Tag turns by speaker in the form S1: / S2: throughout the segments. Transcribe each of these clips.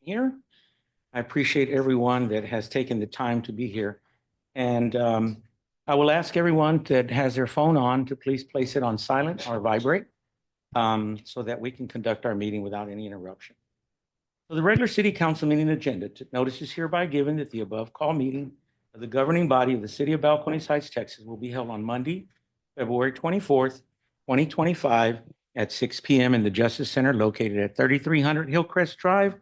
S1: here. I appreciate everyone that has taken the time to be here. And I will ask everyone that has their phone on to please place it on silent or vibrate so that we can conduct our meeting without any interruption. So the regular city council meeting agenda, notice is hereby given that the above call meeting of the governing body of the city of Balcones Heights, Texas will be held on Monday, February 24th, 2025 at 6 p.m. in the Justice Center located at 3300 Hillcrest Drive,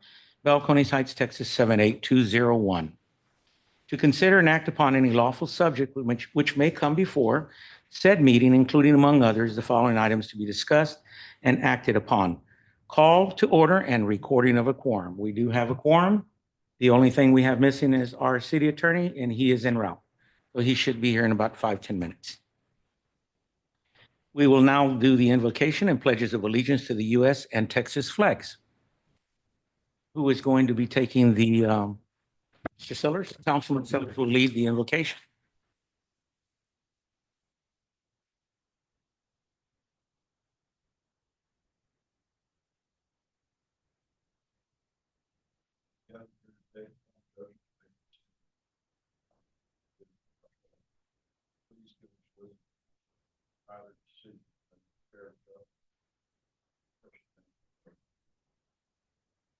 S1: Balcones Heights, Texas 78201. To consider and act upon any lawful subject which may come before said meeting, including among others, the following items to be discussed and acted upon. Call to order and recording of a quorum. We do have a quorum. The only thing we have missing is our city attorney, and he is en route. So he should be here in about 5-10 minutes. We will now do the invocation and pledges of allegiance to the U.S. and Texas flags. Who is going to be taking the, Mr. Sellers? Councilman Sellers will lead the invocation.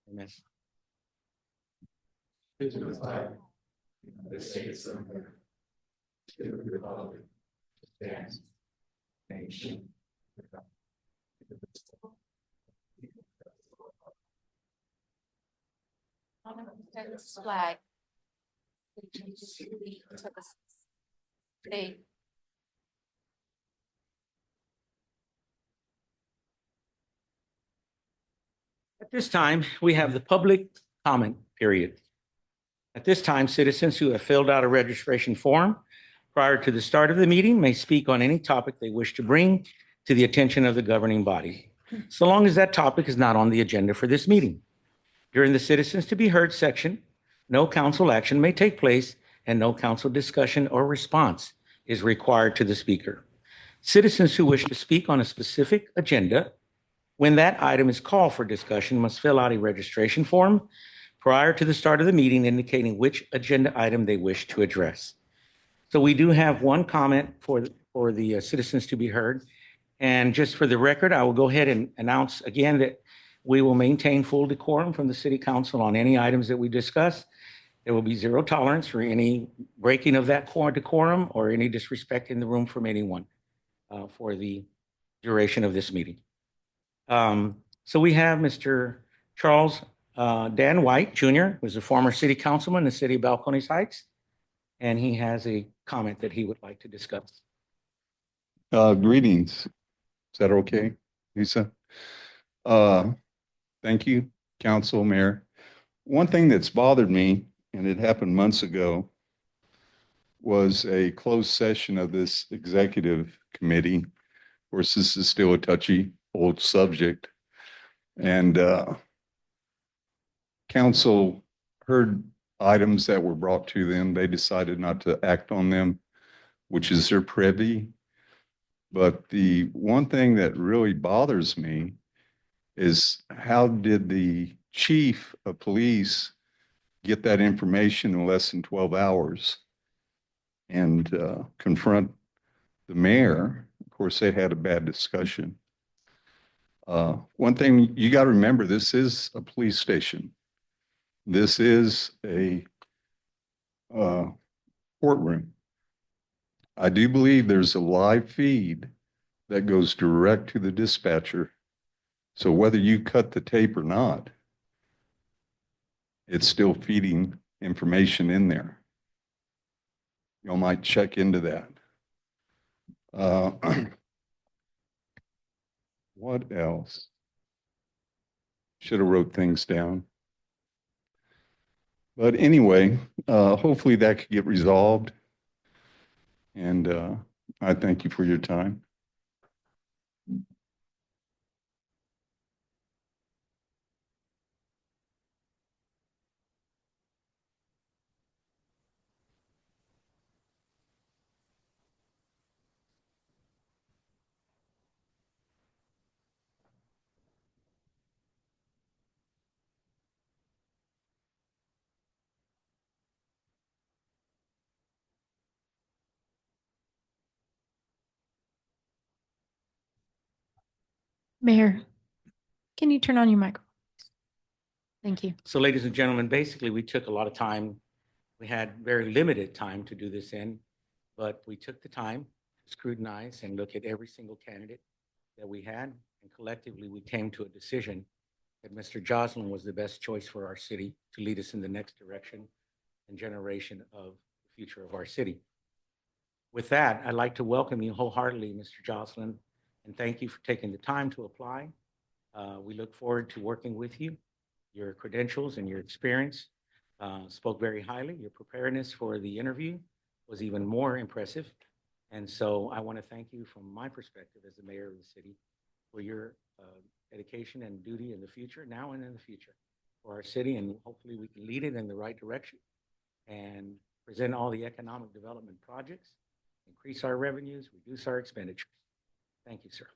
S1: Amen.
S2: To the flag of the States of America, to the republic that stands, nation,
S3: honor and this flag, allegiance to the state.
S1: At this time, we have the public comment period. At this time, citizens who have filled out a registration form prior to the start of the meeting may speak on any topic they wish to bring to the attention of the governing body, so long as that topic is not on the agenda for this meeting. During the citizens to be heard section, no council action may take place and no council discussion or response is required to the speaker. Citizens who wish to speak on a specific agenda when that item is called for discussion must fill out a registration form prior to the start of the meeting indicating which agenda item they wish to address. So we do have one comment for the citizens to be heard. And just for the record, I will go ahead and announce again that we will maintain full decorum from the city council on any items that we discuss. There will be zero tolerance for any breaking of that decorum or any disrespect in the room from anyone for the duration of this meeting. So we have Mr. Charles Dan White Jr., who's a former city councilman in the city of Balcones Heights, and he has a comment that he would like to discuss.
S4: Greetings. Is that okay, Lisa? Thank you, Council, Mayor. One thing that's bothered me, and it happened months ago, was a closed session of this executive committee. Of course, this is still a touchy old subject. And Council heard items that were brought to them. They decided not to act on them, which is their privy. But the one thing that really bothers me is how did the chief of police get that information in less than 12 hours and confront the mayor? Of course, they had a bad discussion. One thing you got to remember, this is a police station. This is a courtroom. I do believe there's a live feed that goes direct to the dispatcher. So whether you cut the tape or not, it's still feeding information in there. You might check into that. What else? Should have wrote things down. But anyway, hopefully that could get resolved. And I thank you for your time.
S5: Mayor, can you turn on your microphone? Thank you.
S1: So ladies and gentlemen, basically, we took a lot of time. We had very limited time to do this in, but we took the time to scrutinize and look at every single candidate that we had. And collectively, we came to a decision that Mr. Joslin was the best choice for our city to lead us in the next direction and generation of the future of our city. With that, I'd like to welcome you wholeheartedly, Mr. Joslin, and thank you for taking the time to apply. We look forward to working with you. Your credentials and your experience spoke very highly. Your preparedness for the interview was even more impressive. And so I want to thank you from my perspective as the mayor of the city for your dedication and duty in the future, now and in the future, for our city. And hopefully we can lead it in the right direction and present all the economic development projects, increase our revenues, reduce our expenditures. Thank you, sir.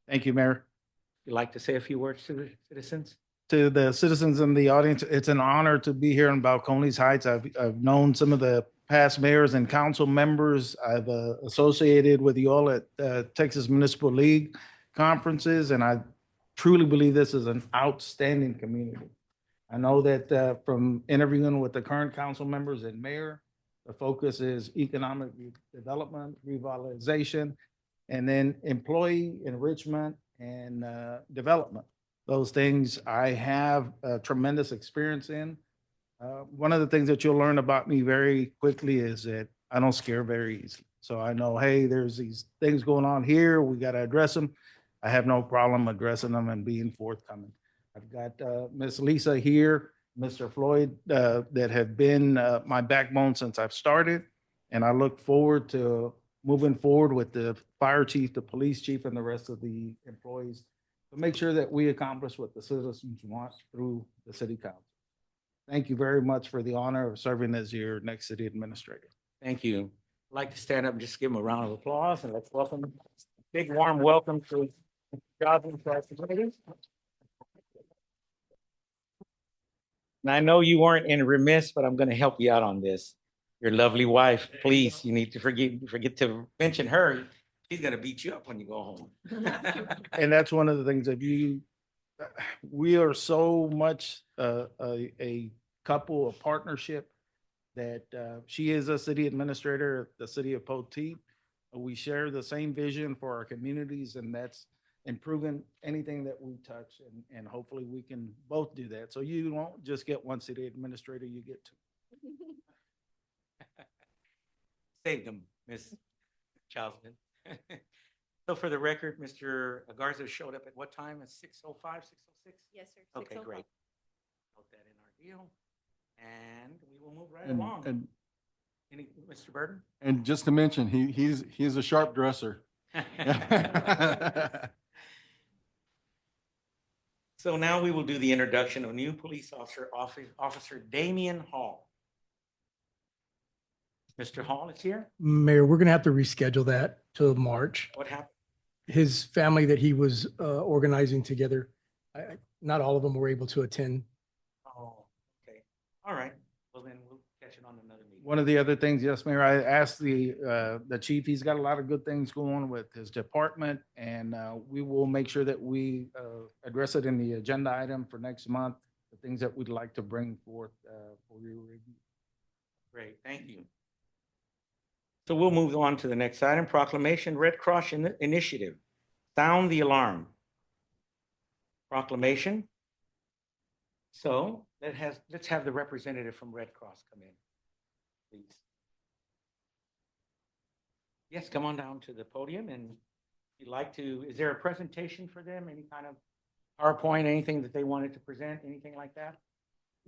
S6: Thank you, Mayor.
S1: You'd like to say a few words to the citizens?
S6: To the citizens in the audience, it's an honor to be here in Balcones Heights. I've known some of the past mayors and council members. I've associated with you all at Texas Municipal League conferences, and I truly believe this is an outstanding community. I know that from interviewing with the current council members and mayor, the focus is economic development, revitalization, and then employee enrichment and development. Those things I have tremendous experience in. One of the things that you'll learn about me very quickly is that I don't scare very easily. So I know, hey, there's these things going on here. We got to address them. I have no problem addressing them and being forthcoming. I've got Miss Lisa here, Mr. Floyd, that have been my backbone since I've started. And I look forward to moving forward with the fire chief, the police chief, and the rest of the employees to make sure that we accomplish what the citizens want through the city council. Thank you very much for the honor of serving as your next city administrator.
S1: Thank you. I'd like to stand up and just give him a round of applause and let's welcome, big warm welcome to Joslin to our community. And I know you weren't in remiss, but I'm going to help you out on this. Your lovely wife, please, you need to forget to mention her. She's going to beat you up when you go home.
S6: And that's one of the things that we are so much a couple, a partnership that she is a city administrator at the city of Poteet. We share the same vision for our communities, and that's improving anything that we touch. And hopefully we can both do that. So you won't just get one city administrator, you get two.
S1: Saved them, Miss Joslin. So for the record, Mr. Garza showed up at what time? At 6:05, 6:06?
S3: Yes, sir.
S1: Okay, great. Put that in our deal. And we will move right
S2: And,
S1: along.
S2: and,
S1: Any, Mr. Burton?
S2: and just to mention, he's a sharp dresser.
S1: So now we will do the introduction of new police officer, Officer Damian Hall. Mr. Hall is here.
S7: Mayor, we're going to have to reschedule that till March.
S1: What happened?
S7: His family that he was organizing together, not all of them were able to attend.
S1: Oh, okay. All right. Well, then we'll catch it on another meeting.
S6: One of the other things, yes, Mayor, I asked the chief, he's got a lot of good things going on with his department, and we will make sure that we address it in the agenda item for next month, the things that we'd like to bring forth for your review.
S1: Great, thank you. So we'll move on to the next item, proclamation, Red Cross Initiative. Sound the alarm. Proclamation. So let's have the representative from Red Cross come in, please. Yes, come on down to the podium, and if you'd like to, is there a presentation for them? Any kind of PowerPoint, anything that they wanted to present, anything like that?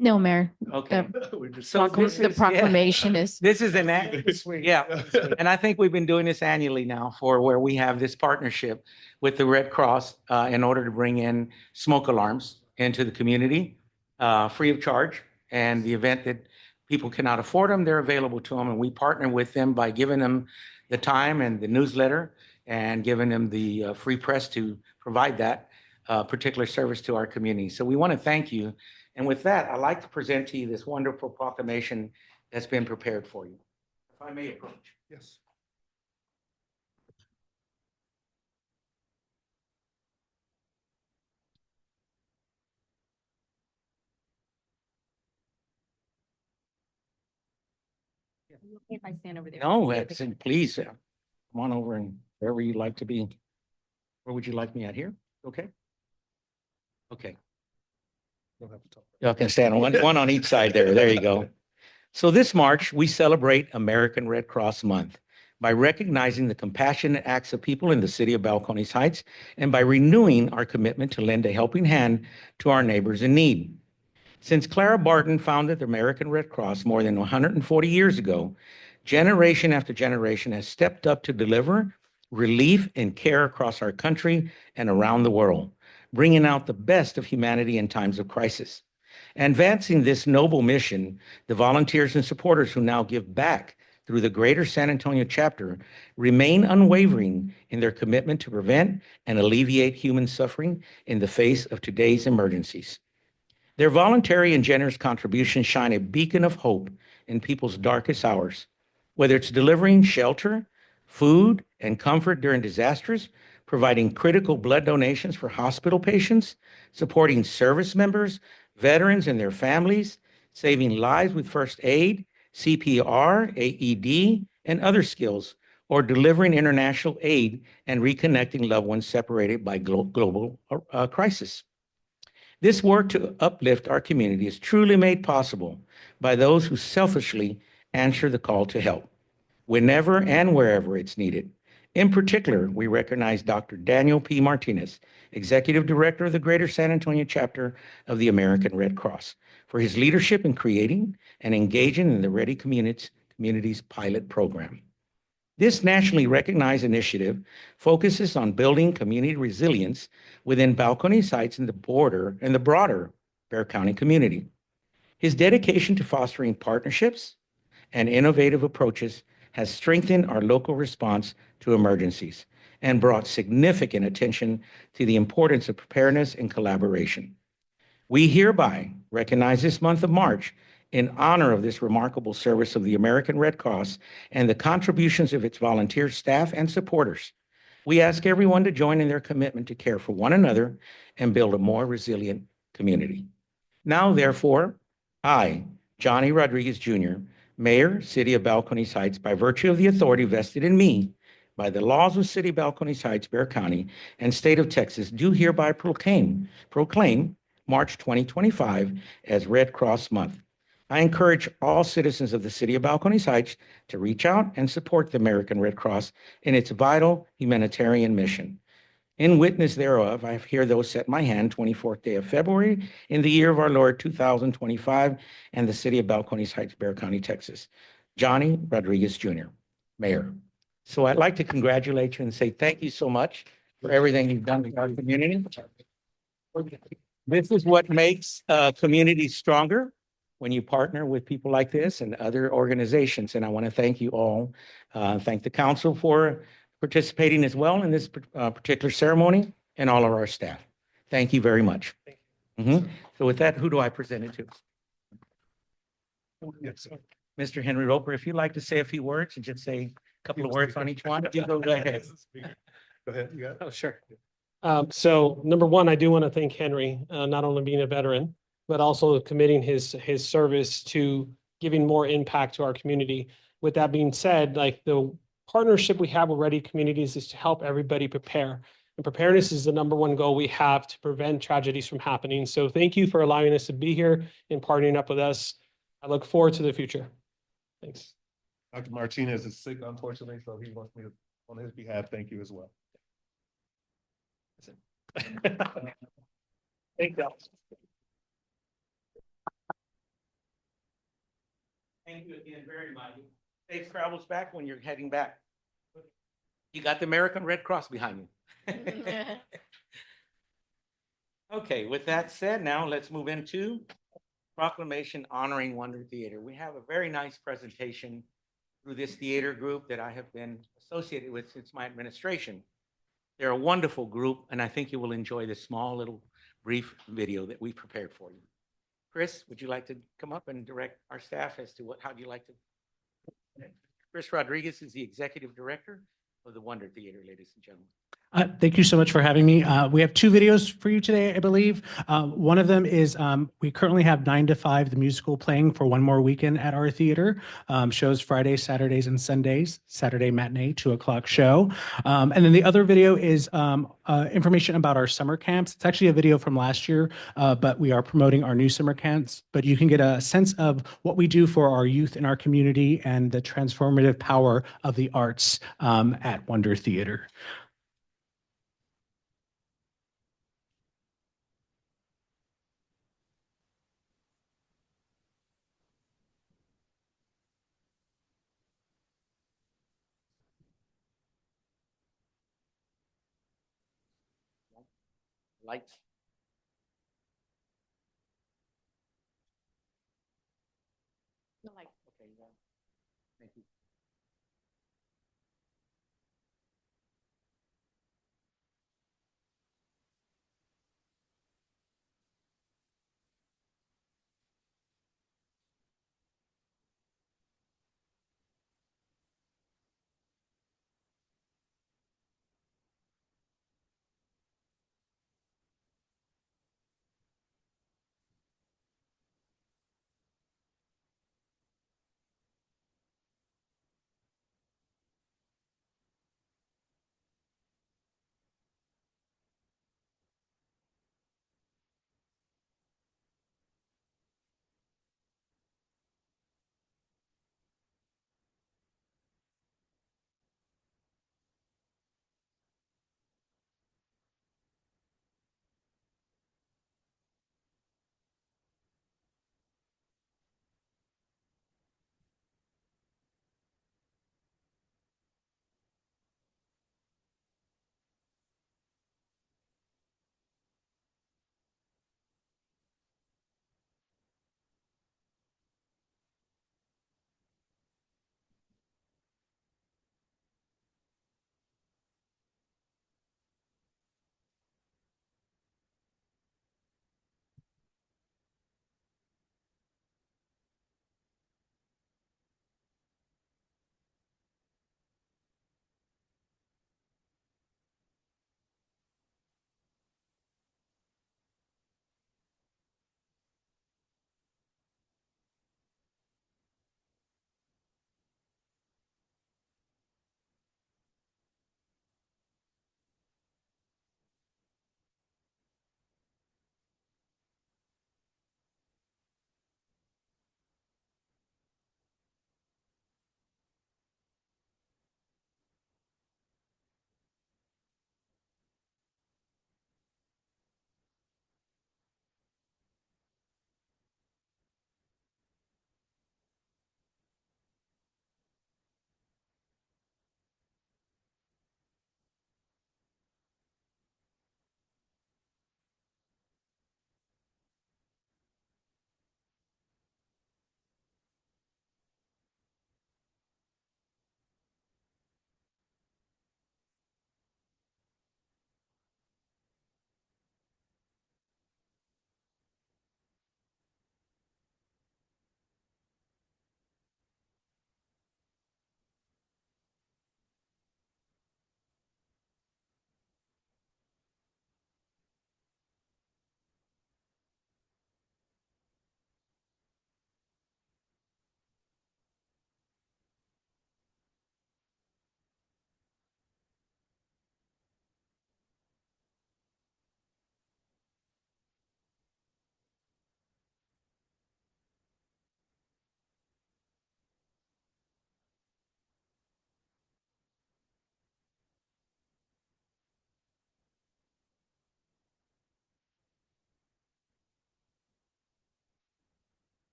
S5: No, Mayor.
S1: Okay.
S5: The
S1: So this is- yeah.
S5: proclamation is,
S1: This is yeah, and I think we've been doing this annually now for where we have this partnership with the Red Cross in order to bring in smoke alarms into the community free of charge. And the event that people cannot afford them, they're available to them. And we partner with them by giving them the time and the newsletter and giving them the free press to provide that particular service to our community. So we want to thank you. And with that, I'd like to present to you this wonderful proclamation that's been prepared for you. If I may approach.
S2: Yes.
S5: If I stand over there.
S1: No, please, come on over and wherever you'd like to be. Where would you like me at here? Okay? Okay. Y'all can stand one on each side there. There you go. So this March, we celebrate American Red Cross Month by recognizing the compassionate acts of people in the city of Balcones Heights and by renewing our commitment to lend a helping hand to our neighbors in need. Since Clara Barton founded the American Red Cross more than 140 years ago, generation after generation has stepped up to deliver relief and care across our country and around the world, bringing out the best of humanity in times of crisis. Advancing this noble mission, the volunteers and supporters who now give back through the Greater San Antonio chapter remain unwavering in their commitment to prevent and alleviate human suffering in the face of today's emergencies. Their voluntary and generous contributions shine a beacon of hope in people's darkest hours, whether it's delivering shelter, food, and comfort during disasters, providing critical blood donations for hospital patients, supporting service members, veterans and their families, saving lives with first aid, CPR, AED, and other skills, or delivering international aid and reconnecting loved ones separated by global crisis. This work to uplift our community is truly made possible by those who selfishly answer the call to help, whenever and wherever it's needed. In particular, we recognize Dr. Daniel P. Martinez, Executive Director of the Greater San Antonio chapter of the American Red Cross, for his leadership in creating and engaging in the Ready Communities pilot program. This nationally recognized initiative focuses on building community resilience within Balcones Heights and the broader Bexar County community. His dedication to fostering partnerships and innovative approaches has strengthened our local response to emergencies and brought significant attention to the importance of preparedness and collaboration. We hereby recognize this month of March in honor of this remarkable service of the American Red Cross and the contributions of its volunteer staff and supporters. We ask everyone to join in their commitment to care for one another and build a more resilient community. Now, therefore, I, Johnny Rodriguez Jr., Mayor, City of Balcones Heights, by virtue of the authority vested in me by the laws of City of Balcones Heights, Bexar County, and State of Texas, do hereby proclaim March 2025 as Red Cross Month. I encourage all citizens of the City of Balcones Heights to reach out and support the American Red Cross in its vital humanitarian mission. In witness thereof, I here though set my hand, 24th day of February, in the year of our Lord 2025, and the City of Balcones Heights, Bexar County, Texas. Johnny Rodriguez Jr., Mayor. So I'd like to congratulate you and say thank you so much for everything you've done in our community. This is what makes communities stronger, when you partner with people like this and other organizations. And I want to thank you all. Thank the council for participating as well in this particular ceremony and all of our staff. Thank you very much. So with that, who do I present it to? Mr. Henry Roper, if you'd like to say a few words and just say a couple of words on each one, you go ahead.
S2: Go ahead, you got it?
S8: Oh, sure. So number one, I do want to thank Henry, not only being a veteran, but also committing his service to giving more impact to our community. With that being said, like the partnership we have with Ready Communities is to help everybody prepare. And preparedness is the number one goal we have to prevent tragedies from happening. So thank you for allowing us to be here and partnering up with us. I look forward to the future. Thanks.
S2: Dr. Martinez is sick, unfortunately, so he wants me to, on his behalf, thank you as well.
S8: Thank you.
S1: Thank you again very much. Safe travels back when you're heading back. You got the American Red Cross behind you. Okay, with that said, now let's move into proclamation honoring Wonder Theater. We have a very nice presentation through this theater group that I have been associated with since my administration. They're a wonderful group, and I think you will enjoy this small little brief video that we prepared for you. Chris, would you like to come up and direct our staff as to how do you like to? Chris Rodriguez is the Executive Director of the Wonder Theater, ladies and gentlemen.
S9: Thank you so much for having me. We have two videos for you today, I believe. One of them is we currently have 9 to 5, the musical, playing for one more weekend at our theater. Shows Fridays, Saturdays, and Sundays. Saturday matinee, 2 o'clock show. And then the other video is information about our summer camps. It's actually a video from last year, but we are promoting our new summer camps. But you can get a sense of what we do for our youth in our community and the transformative power of the arts at Wonder Theater.
S1: Lights.
S3: The light.
S1: Okay, yeah. Thank you.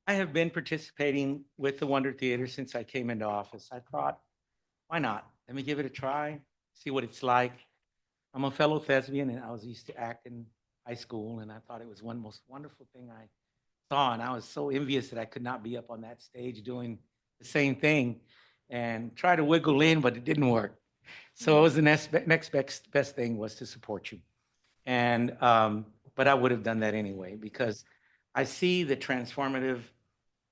S1: I have been participating with the Wonder Theater since I came into office. I thought, why not? Let me give it a try, see what it's like. I'm a fellow thespian and I was used to act in high school and I thought it was one most wonderful thing I saw. And I was so envious that I could not be up on that stage doing the same thing and try to wiggle in, but it didn't work. So it was the next best thing was to support you. And, but I would have done that anyway because I see the transformative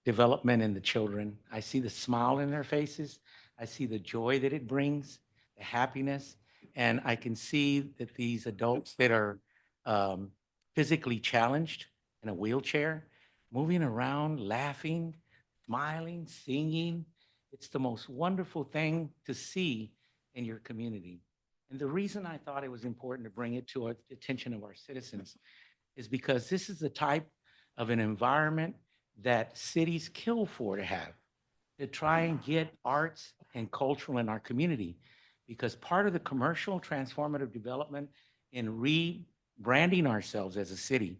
S1: development in the children. I see the smile in their faces. I see the joy that it brings, the happiness. And I can see that these adults that are physically challenged in a wheelchair, moving around, laughing, smiling, singing. It's the most wonderful thing to see in your community. And the reason I thought it was important to bring it to the attention of our citizens is because this is the type of an environment that cities kill for to have, to try and get arts and cultural in our community. Because part of the commercial transformative development in rebranding ourselves as a city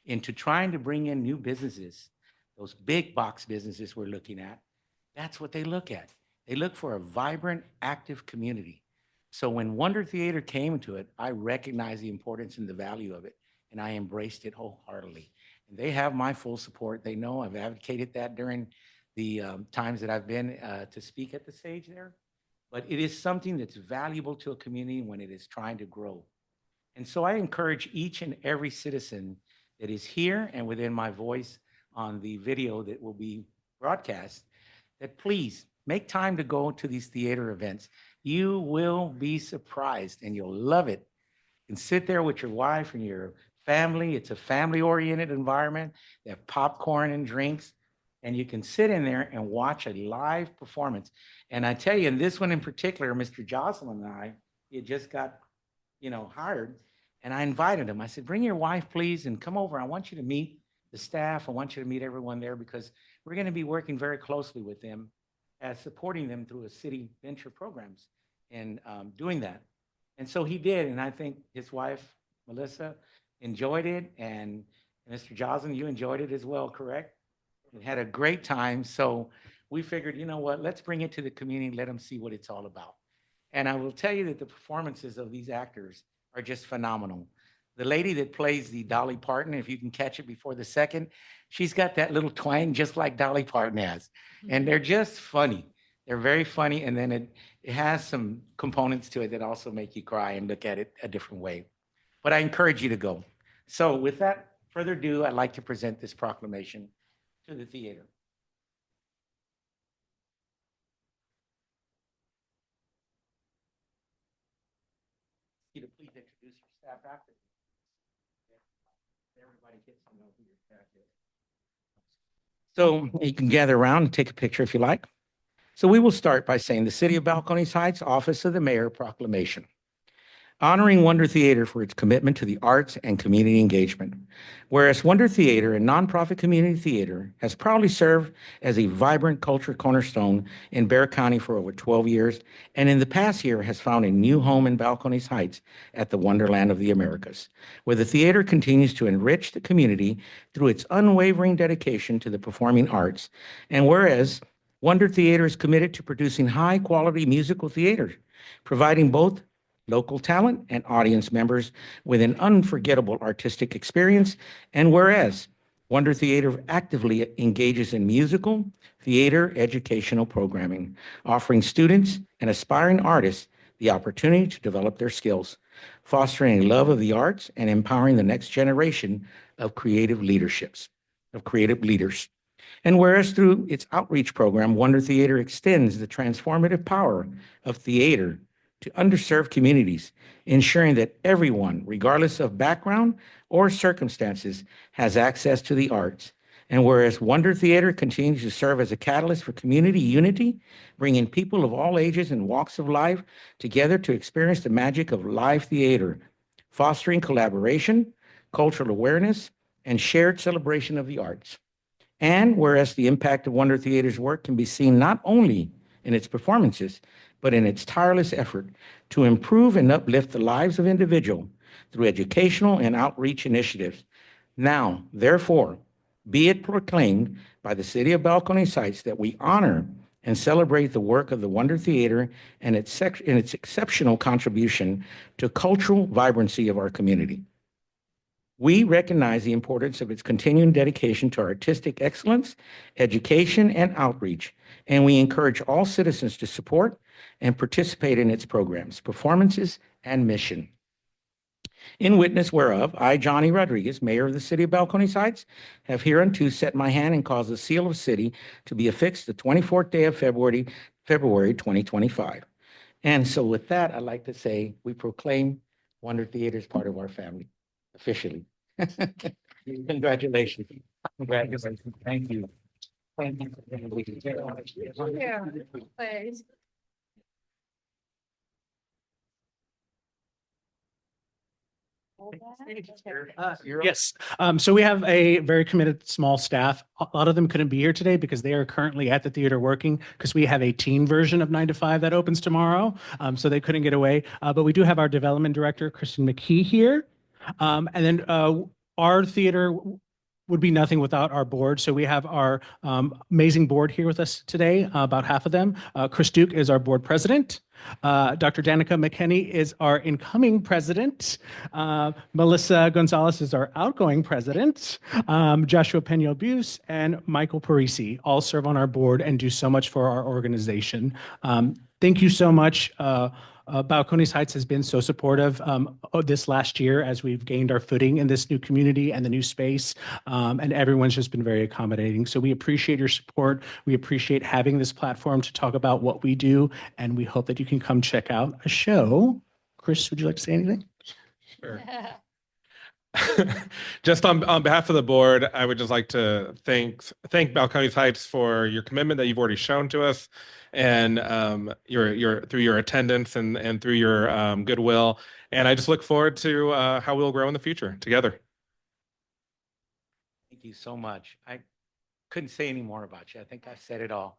S1: into trying to bring in new businesses, those big box businesses we're looking at, that's what they look at. They look for a vibrant, active community. So when Wonder Theater came to it, I recognized the importance and the value of it, and I embraced it wholeheartedly. And they have my full support. They know I've advocated that during the times that I've been to speak at the stage there. But it is something that's valuable to a community when it is trying to grow. And so I encourage each and every citizen that is here and within my voice on the video that will be broadcast, that please make time to go to these theater events. You will be surprised and you'll love it. You can sit there with your wife and your family. It's a family-oriented environment. They have popcorn and drinks, and you can sit in there and watch a live performance. And I tell you, in this one in particular, Mr. Jocelyn and I, he had just got, hired, and I invited him. I said, bring your wife, please, and come over. I want you to meet the staff. I want you to meet everyone there because we're going to be working very closely with them as supporting them through a city venture programs and doing that. And so he did, and I think his wife, Melissa, enjoyed it, and Mr. Jocelyn, you enjoyed it as well, correct? We had a great time, so we figured, you know what, let's bring it to the community, let them see what it's all about. And I will tell you that the performances of these actors are just phenomenal. The lady that plays the Dolly Parton, if you can catch it before the second, she's got that little twang just like Dolly Parton has. And they're just funny. They're very funny, and then it has some components to it that also make you cry and look at it a different way. But I encourage you to go. So with that further ado, I'd like to present this proclamation to the theater. You to please introduce your staff after. Everybody gets to know who your staff is. So you can gather around and take a picture if you like. So we will start by saying the City of Balcones Heights Office of the Mayor Proclamation. Honoring Wonder Theater for its commitment to the arts and community engagement. Whereas Wonder Theater, a nonprofit community theater, has proudly served as a vibrant culture cornerstone in Bexar County for over 12 years, and in the past year has found a new home in Balcones Heights at the Wonderland of the Americas, where the theater continues to enrich the community through its unwavering dedication to the performing arts. And whereas Wonder Theater is committed to producing high-quality musical theater, providing both local talent and audience members with an unforgettable artistic experience. And whereas Wonder Theater actively engages in musical, theater, educational programming, offering students and aspiring artists the opportunity to develop their skills, fostering a love of the arts and empowering the next generation of creative leaders. And whereas through its outreach program, Wonder Theater extends the transformative power of theater to underserved communities, ensuring that everyone, regardless of background or circumstances, has access to the arts. And whereas Wonder Theater continues to serve as a catalyst for community unity, bringing people of all ages and walks of life together to experience the magic of live theater, fostering collaboration, cultural awareness, and shared celebration of the arts. And whereas the impact of Wonder Theater's work can be seen not only in its performances, but in its tireless effort to improve and uplift the lives of individuals through educational and outreach initiatives. Now, therefore, Be it proclaimed by the city of Balcones Heights that we honor and celebrate the work of the Wonder Theater and its exceptional contribution to cultural vibrancy of our community. We recognize the importance of its continuing dedication to artistic excellence, education, and outreach, and we encourage all citizens to support and participate in its programs, performances, and mission. In witness whereof, I, Johnny Rodriguez, Mayor of the City of Balcones Heights, have hereunto set my hand and caused the seal of city to be affixed the 24th day of February 2025. And so with that, I'd like to say we proclaim Wonder Theater as part of our family officially. Congratulations. Congratulations. Thank you. Thank you.
S3: Please.
S9: Yes. So we have a very committed small staff. A lot of them couldn't be here today because they are currently at the theater working because we have a teen version of 9 to 5 that opens tomorrow. So they couldn't get away. But we do have our development director, Kristen McKee, here. And then our theater would be nothing without our board. So we have our amazing board here with us today, about half of them. Chris Duke is our board president. Dr. Danica McKinney is our incoming president. Melissa Gonzalez is our outgoing president. Joshua Penal-Buse and Michael Parisi all serve on our board and do so much for our organization. Thank you so much. Balcones Heights has been so supportive this last year as we've gained our footing in this new community and the new space, and everyone's just been very accommodating. So we appreciate your support. We appreciate having this platform to talk about what we do, and we hope that you can come check out a show. Chris, would you like to say anything?
S10: Sure. Just on behalf of the board, I would just like to thank Balcones Heights for your commitment that you've already shown to us, and your through your attendance and through your goodwill. And I just look forward to how we'll grow in the future together.
S1: Thank you so much. I couldn't say any more about you. I think I've said it all.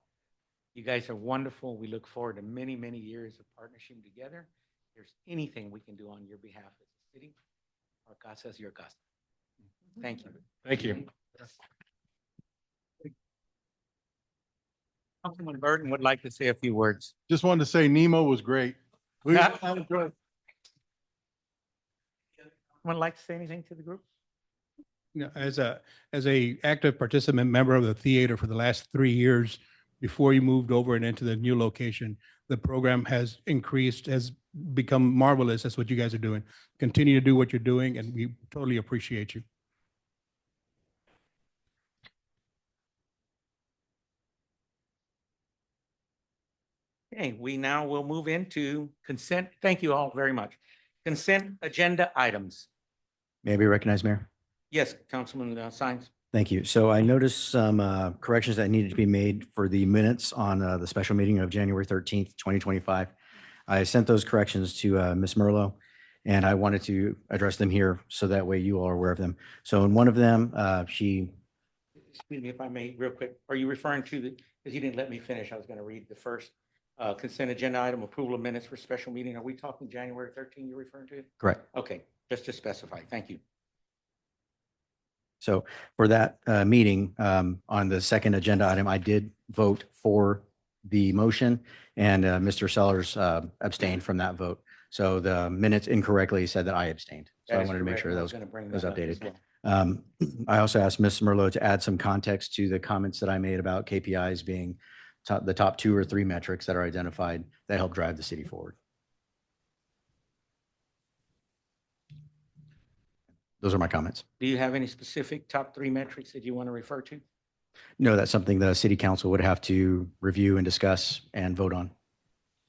S1: You guys are wonderful. We look forward to many, many years of partnership together. If there's anything we can do on your behalf as a city, our casa is your casa. Thank you.
S10: Thank you.
S1: Councilman Burton would like to say a few words.
S11: Just wanted to say Nemo was great. We
S1: Ah.
S11: enjoyed.
S1: Would like to say anything to the group?
S12: You know, as a active participant member of the theater for the last 3 years, before you moved over and into the new location, the program has increased, has become marvelous. That's what you guys are doing. Continue to do what you're doing, and we totally appreciate you.
S1: Okay, we now will move into consent. Thank you all very much. Consent agenda items.
S13: May I be recognized, Mayor?
S1: Yes, Councilman Sines.
S13: Thank you. So I noticed some corrections that needed to be made for the minutes on the special meeting of January 13th, 2025. I sent those corrections to Ms. Merlo, and I wanted to address them here so that way you all are aware of them. So in one of them,
S1: Excuse me if I may, real quick. Are you referring to the, because you didn't let me finish, I was going to read the first consent agenda item, approval of minutes for special meeting. Are we talking January 13 you're referring to?
S13: correct.
S1: Okay, just to specify. Thank you.
S13: So for that meeting, on the second agenda item, I did vote for the motion, and Mr. Sellers abstained from that vote. So the minutes incorrectly said that I abstained. So
S1: That
S13: I
S1: is
S13: wanted to make
S1: correct.
S13: sure
S1: I
S13: that
S1: was
S13: was
S1: gonna bring
S13: was
S1: that up as
S13: updated.
S1: well.
S13: I also asked Ms. Merlo to add some context to the comments that I made about KPIs being the top 2 or 3 metrics that are identified that help drive the city forward. Those are my comments.
S1: Do you have any specific top 3 metrics that you want to refer to?
S13: No, that's something the city council would have to review and discuss and vote on.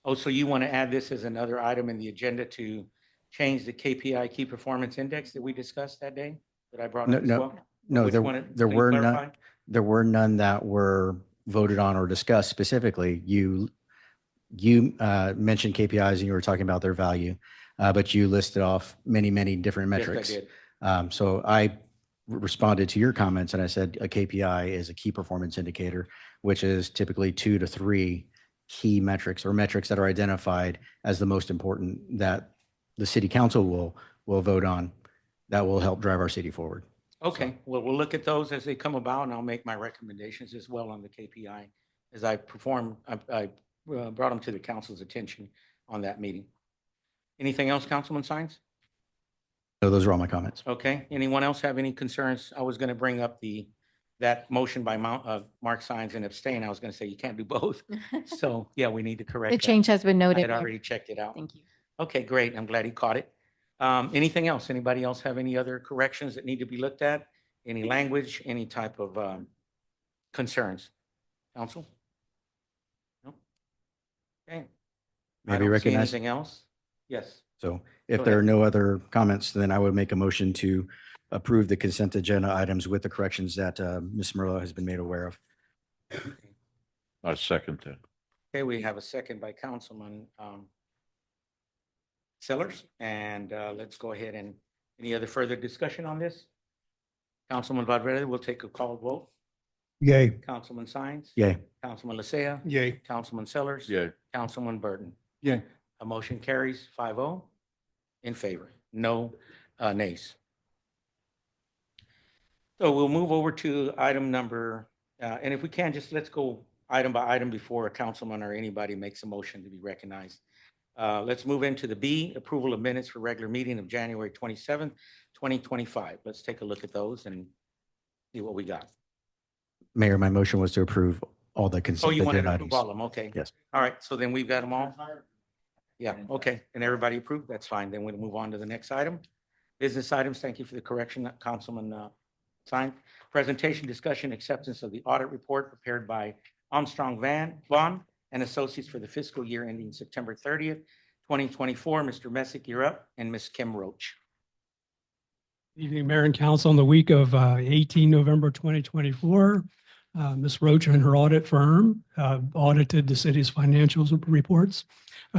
S1: Oh, so you want to add this as another item in the agenda to change the KPI Key Performance Index that we discussed that day that I brought
S13: No,
S1: up as
S13: no,
S1: well?
S13: no,
S1: Which
S13: there
S1: one-
S13: there
S1: can you
S13: were
S1: clarify?
S13: none. There were none that were voted on or discussed specifically. You mentioned KPIs and you were talking about their value, but you listed off many, many different
S1: Yes, I
S13: metrics.
S1: did.
S13: So I responded to your comments and I said a KPI is a key performance indicator, which is typically 2 to 3 key metrics or metrics that are identified as the most important that the city council will vote on that will help drive our city forward.
S1: Okay, well, we'll look at those as they come about, and I'll make my recommendations as well on the KPI as I perform, I brought them to the council's attention on that meeting. Anything else, Councilman Sines?
S13: So those are all my comments.
S1: Okay, anyone else have any concerns? I was going to bring up that motion by Mark Sines and abstain. I was going to say you can't do both. So, yeah, we need to correct
S5: The
S1: that.
S5: change has been
S1: I
S5: noted.
S1: had
S5: Mayor.
S1: already checked it out.
S5: Thank you.
S1: Okay, great. I'm glad he caught it. Anything else? Anybody else have any other corrections that need to be looked at? Any language, any type of concerns? Council? No? Okay. I
S13: May I be
S1: don't see
S13: recognized?
S1: anything else? Yes.
S13: So
S1: Go
S13: if there are
S1: ahead.
S13: no other comments, then I would make a motion to approve the consent agenda items with the corrections that Ms. Merlo has been made aware of.
S2: I second that.
S1: Okay, we have a second by Councilman Sellers, and let's go ahead and any other further discussion on this? Councilman Valverde will take a call vote.
S12: Yay.
S1: Councilman Sines?
S13: Yay.
S1: Councilman Lysia?
S12: Yay.
S1: Councilman Sellers?
S2: Yay.
S1: Councilman Burton?
S11: Yay.
S1: A motion carries 5-0 in favor, no nays. So we'll move over to item number, and if we can, just let's go item by item before a councilman or anybody makes a motion to be recognized. Let's move into the B, approval of minutes for regular meeting of January 27th, 2025. Let's take a look at those and see what we got.
S13: Mayor, my motion was to approve all the
S1: Oh,
S13: consent
S1: you wanted
S13: agenda
S1: to approve
S13: items.
S1: all of them, okay.
S13: Yes.
S1: All right, so then we've got them all? Yeah, okay, and everybody approved, that's fine, then we'll move on to the next item. Business items, thank you for the correction, Councilman Sines. Presentation, discussion, acceptance of the audit report prepared by Armstrong Vaughn and Associates for the fiscal year ending September 30th, 2024. Mr. Messick, you're up, and Ms. Kim Roach.
S14: Evening, Mayor and Council. On the week of 18 November 2024, Ms. Roach and her audit firm audited the city's financial reports.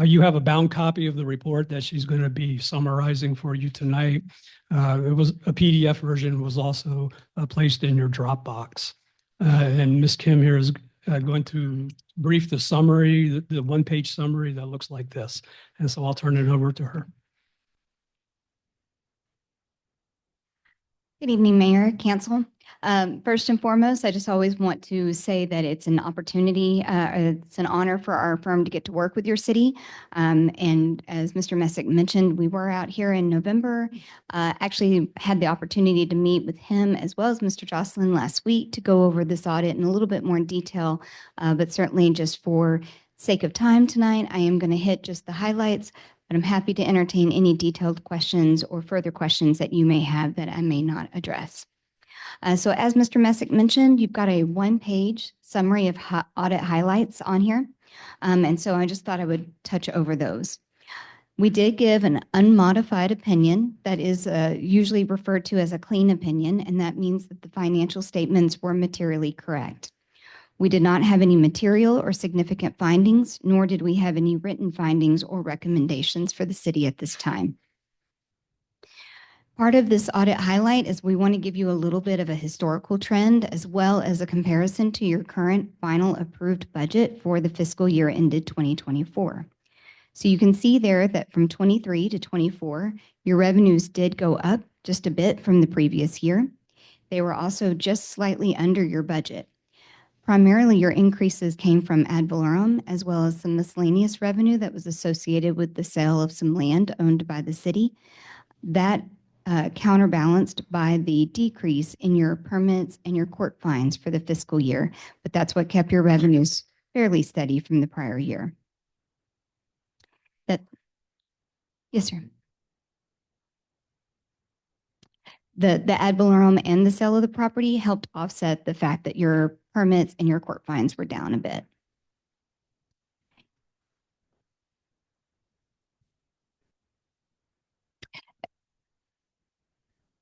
S14: You have a bound copy of the report that she's going to be summarizing for you tonight. It was a PDF version was also placed in your Dropbox. And Ms. Kim here is going to brief the summary, the one-page summary that looks like this. And so I'll turn it over to her.
S15: Good evening, Mayor, Council. First and foremost, I just always want to say that it's an opportunity, it's an honor for our firm to get to work with your city. And as Mr. Messick mentioned, we were out here in November, actually had the opportunity to meet with him as well as Mr. Jocelyn last week to go over this audit in a little bit more detail. But certainly just for sake of time tonight, I am going to hit just the highlights. But I'm happy to entertain any detailed questions or further questions that you may have that I may not address. So as Mr. Messick mentioned, you've got a one-page summary of audit highlights on here. And so I just thought I would touch over those. We did give an unmodified opinion that is usually referred to as a clean opinion, and that means that the financial statements were materially correct. We did not have any material or significant findings, nor did we have any written findings or recommendations for the city at this time. Part of this audit highlight is we want to give you a little bit of a historical trend as well as a comparison to your current final approved budget for the fiscal year ended 2024. So you can see there that from 23 to 24, your revenues did go up just a bit from the previous year. They were also just slightly under your budget. Primarily, your increases came from ad valorem as well as some miscellaneous revenue that was associated with the sale of some land owned by the city. That counterbalanced by the decrease in your permits and your court fines for the fiscal year, but that's what kept your revenues fairly steady from the prior year. Yes, sir. The ad valorem and the sale of the property helped offset the fact that your permits and your court fines were down a bit.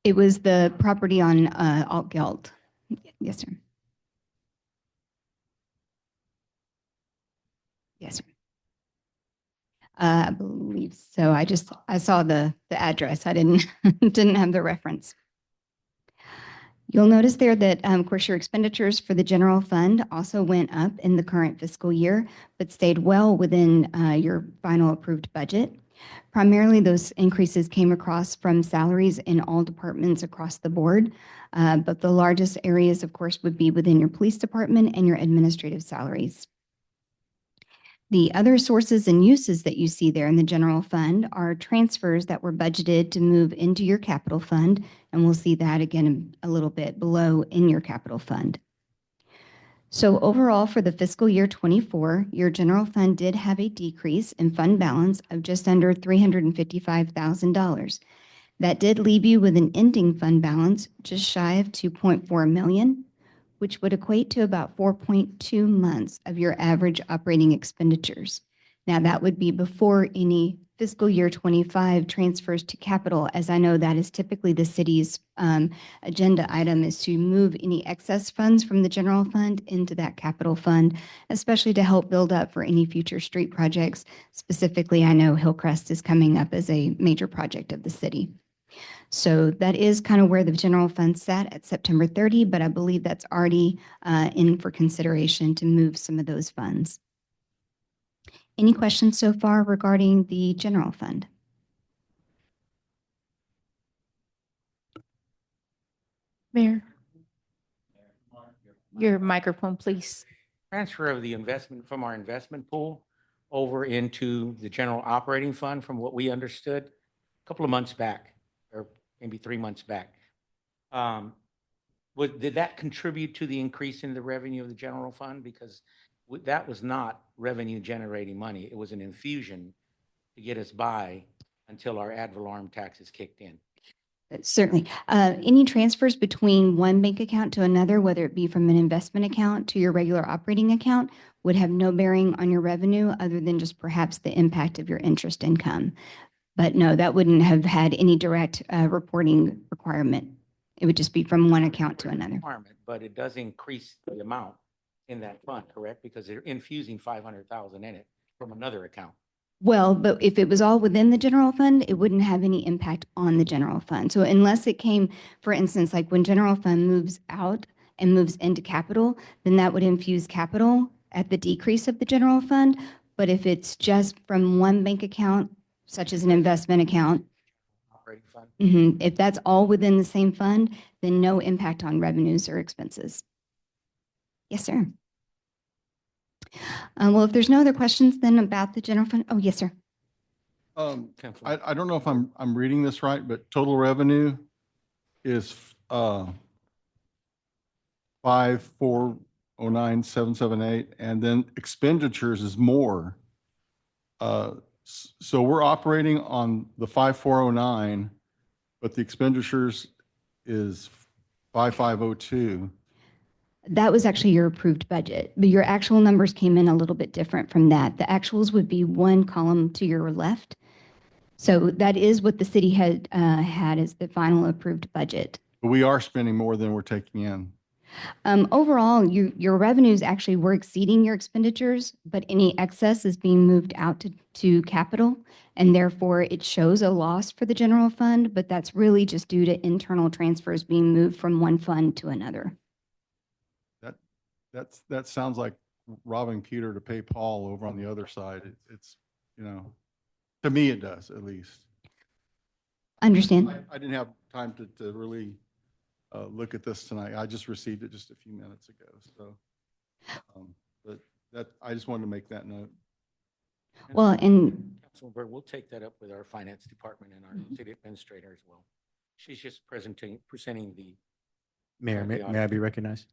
S15: It was the property on Altgeld. Yes, sir. Yes, sir. I believe so. I saw the address. I didn't have the reference. You'll notice there that, of course, your expenditures for the general fund also went up in the current fiscal year, but stayed well within your final approved budget. Primarily, those increases came across from salaries in all departments across the board. But the largest areas, of course, would be within your police department and your administrative salaries. The other sources and uses that you see there in the general fund are transfers that were budgeted to move into your capital fund, and we'll see that again a little bit below in your capital fund. So overall, for the fiscal year 24, your general fund did have a decrease in fund balance of just under $355,000. That did leave you with an ending fund balance just shy of 2.4 million, which would equate to about 4.2 months of your average operating expenditures. Now, that would be before any fiscal year 25 transfers to capital, as I know that is typically the city's agenda item, is to move any excess funds from the general fund into that capital fund, especially to help build up for any future street projects. Specifically, I know Hillcrest is coming up as a major project of the city. So that is kind of where the general fund sat at September 30, but I believe that's already in for consideration to move some of those funds. Any questions so far regarding the general fund?
S5: Mayor, your microphone, please.
S1: Transfer of the investment from our investment pool over into the general operating fund, from what we understood a couple of months back, or maybe 3 months back. Did that contribute to the increase in the revenue of the general fund? Because that was not revenue generating money. It was an infusion to get us by until our ad valorem taxes kicked in.
S15: Certainly. Any transfers between one bank account to another, whether it be from an investment account to your regular operating account, would have no bearing on your revenue other than just perhaps the impact of your interest income. But no, that wouldn't have had any direct reporting requirement. It would just be from one account to another.
S1: But it does increase the amount in that fund, correct? Because they're infusing 500,000 in it from another account.
S15: Well, but if it was all within the general fund, it wouldn't have any impact on the general fund. So unless it came, for instance, like when general fund moves out and moves into capital, then that would infuse capital at the decrease of the general fund. But if it's just from one bank account, such as an investment account,
S1: Operating fund.
S15: if that's all within the same fund, then no impact on revenues or expenses. Yes, sir. Well, if there's no other questions then about the general fund, oh, yes, sir.
S11: I don't know if I'm reading this right, but total revenue is 5,409,778, and then expenditures is more. So we're operating on the 5,409, but the expenditures is 5,502.
S15: That was actually your approved budget, but your actual numbers came in a little bit different from that. The actuals would be one column to your left. So that is what the city had had as the final approved budget.
S11: But we are spending more than we're taking in.
S15: Overall, your revenues actually were exceeding your expenditures, but any excess is being moved out to capital, and therefore it shows a loss for the general fund, but that's really just due to internal transfers being moved from one fund to another.
S11: That sounds like robbing Peter to pay Paul over on the other side. It's, you know, to me it does, at least.
S15: Understand.
S11: I didn't have time to really look at this tonight. I just received it just a few minutes ago. So, but that, I just wanted to make that note.
S15: Well, and
S1: Councilman, we'll take that up with our finance department and our city administrator as well. She's just presenting the.
S13: Mayor, may I be recognized?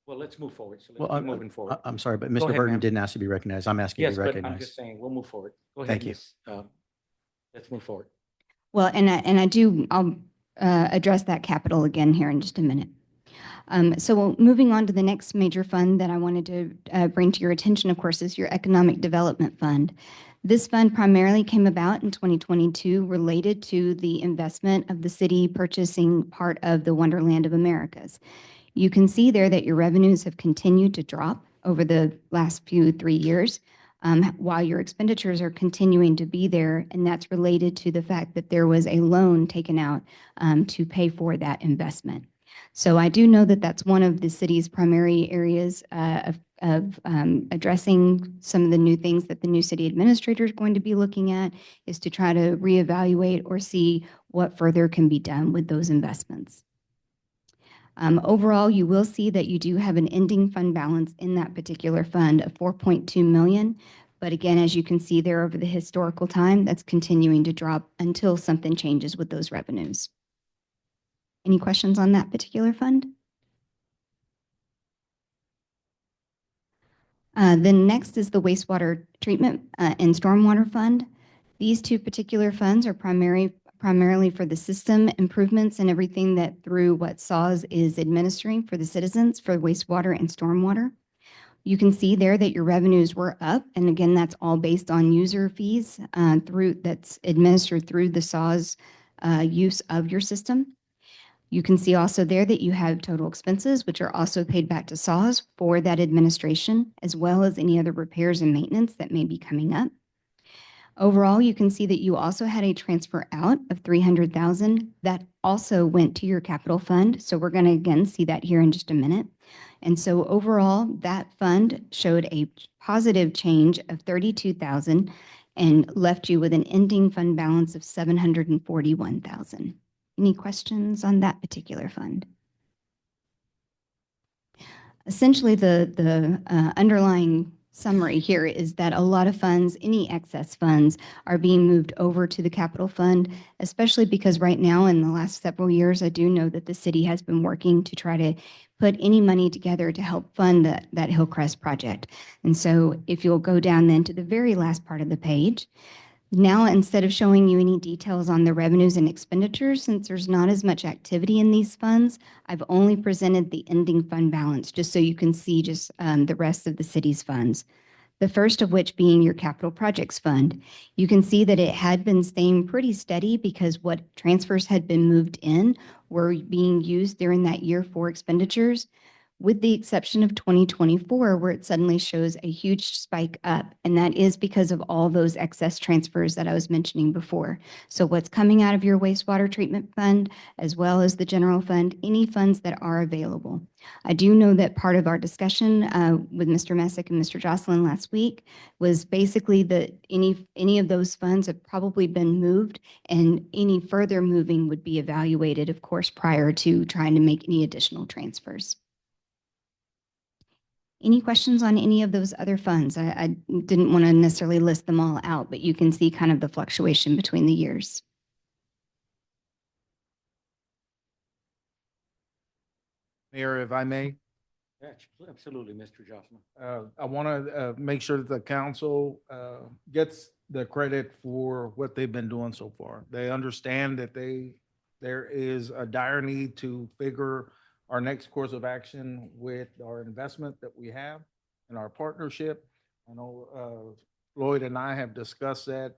S1: Well, let's move forward. So
S13: Well,
S1: let's keep moving forward.
S13: I'm sorry, but
S1: Go
S13: Mr.
S1: ahead,
S13: Burton
S1: ma'am.
S13: didn't ask to be recognized. I'm asking to
S1: Yes,
S13: be
S1: but I'm
S13: recognized.
S1: just saying, we'll move forward. Go ahead.
S13: Thank you.
S1: Miss, let's move forward.
S15: well, I'll address that capital again here in just a minute. So moving on to the next major fund that I wanted to bring to your attention, of course, is your Economic Development Fund. This fund primarily came about in 2022 related to the investment of the city purchasing part of the Wonderland of Americas. You can see there that your revenues have continued to drop over the last 3 years, while your expenditures are continuing to be there, and that's related to the fact that there was a loan taken out to pay for that investment. So I do know that that's one of the city's primary areas of addressing some of the new things that the new city administrator is going to be looking at, is to try to reevaluate or see what further can be done with those investments. Overall, you will see that you do have an ending fund balance in that particular fund of 4.2 million. But again, as you can see there over the historical time, that's continuing to drop until something changes with those revenues. Any questions on that particular fund? Then next is the wastewater treatment and stormwater fund. These two particular funds are primarily for the system improvements and everything that through what SAWS is administering for the citizens for wastewater and stormwater. You can see there that your revenues were up, and again, that's all based on user fees that's administered through the SAWS use of your system. You can see also there that you have total expenses, which are also paid back to SAWS for that administration, as well as any other repairs and maintenance that may be coming up. Overall, you can see that you also had a transfer out of 300,000 that also went to your capital fund. So we're going to again see that here in just a minute. And so overall, that fund showed a positive change of 32,000 and left you with an ending fund balance of 741,000. Any questions on that particular fund? Essentially, the underlying summary here is that a lot of funds, any excess funds, are being moved over to the capital fund, especially because right now in the last several years, I do know that the city has been working to try to put any money together to help fund that Hillcrest project. And so if you'll go down then to the very last part of the page, now, instead of showing you any details on the revenues and expenditures, since there's not as much activity in these funds, I've only presented the ending fund balance just so you can see just the rest of the city's funds. The first of which being your capital projects fund. You can see that it had been staying pretty steady because what transfers had been moved in were being used during that year for expenditures, with the exception of 2024, where it suddenly shows a huge spike up. And that is because of all those excess transfers that I was mentioning before. So what's coming out of your wastewater treatment fund, as well as the general fund, any funds that are available. I do know that part of our discussion with Mr. Messick and Mr. Jocelyn last week was basically that any of those funds have probably been moved, and any further moving would be evaluated, of course, prior to trying to make any additional transfers. Any questions on any of those other funds? I didn't want to necessarily list them all out, but you can see kind of the fluctuation between the years.
S6: Mayor, if I may,
S1: Absolutely, Mr. Jocelyn.
S6: I want to make sure that the council gets the credit for what they've been doing so far. They understand that there is a dire need to figure our next course of action with our investment that we have and our partnership. I know Floyd and I have discussed that.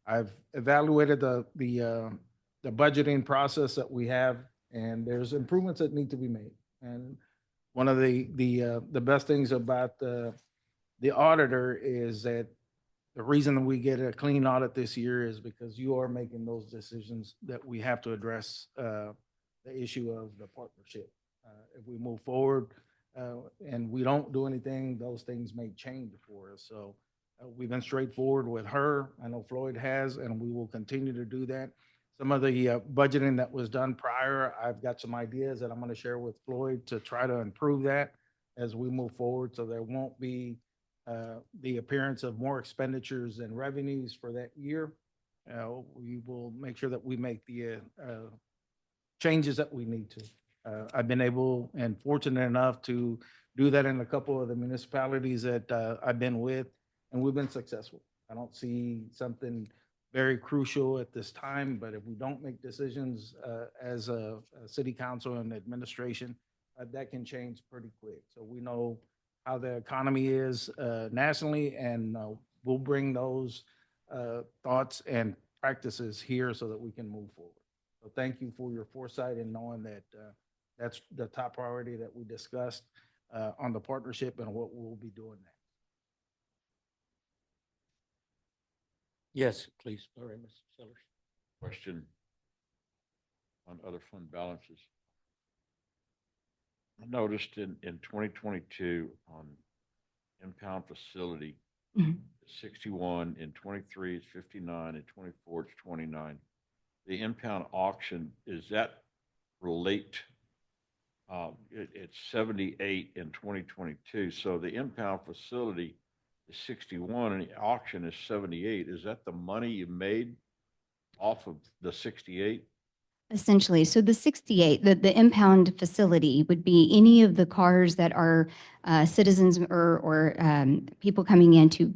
S6: I've evaluated the budgeting process that we have, and there's improvements that need to be made. And one of the best things about the auditor is that the reason we get a clean audit this year is because you are making those decisions that we have to address the issue of the partnership. If we move forward and we don't do anything, those things may change for us. So we've been straightforward with her. I know Floyd has, and we will continue to do that. Some of the budgeting that was done prior, I've got some ideas that I'm going to share with Floyd to try to improve that as we move forward, so there won't be the appearance of more expenditures and revenues for that year. We will make sure that we make the changes that we need to. I've been able and fortunate enough to do that in a couple of the municipalities that I've been with, and we've been successful. I don't see something very crucial at this time, but if we don't make decisions as a city council and administration, that can change pretty quick. So we know how the economy is nationally, and we'll bring those thoughts and practices here so that we can move forward. So thank you for your foresight in knowing that that's the top priority that we discussed on the partnership and what we'll be doing next.
S1: Yes, please. All right, Mr. Sellers.
S2: Question on other fund balances. I noticed in 2022 on impound facility,
S15: Mhm.
S2: 61, in 23 it's 59, in 24 it's 29. The impound auction, is that relate? It's 78 in 2022. So the impound facility is 61 and the auction is 78. Is that the money you made off of the 68?
S15: Essentially, so the 68, the impound facility would be any of the cars that are citizens or people coming in to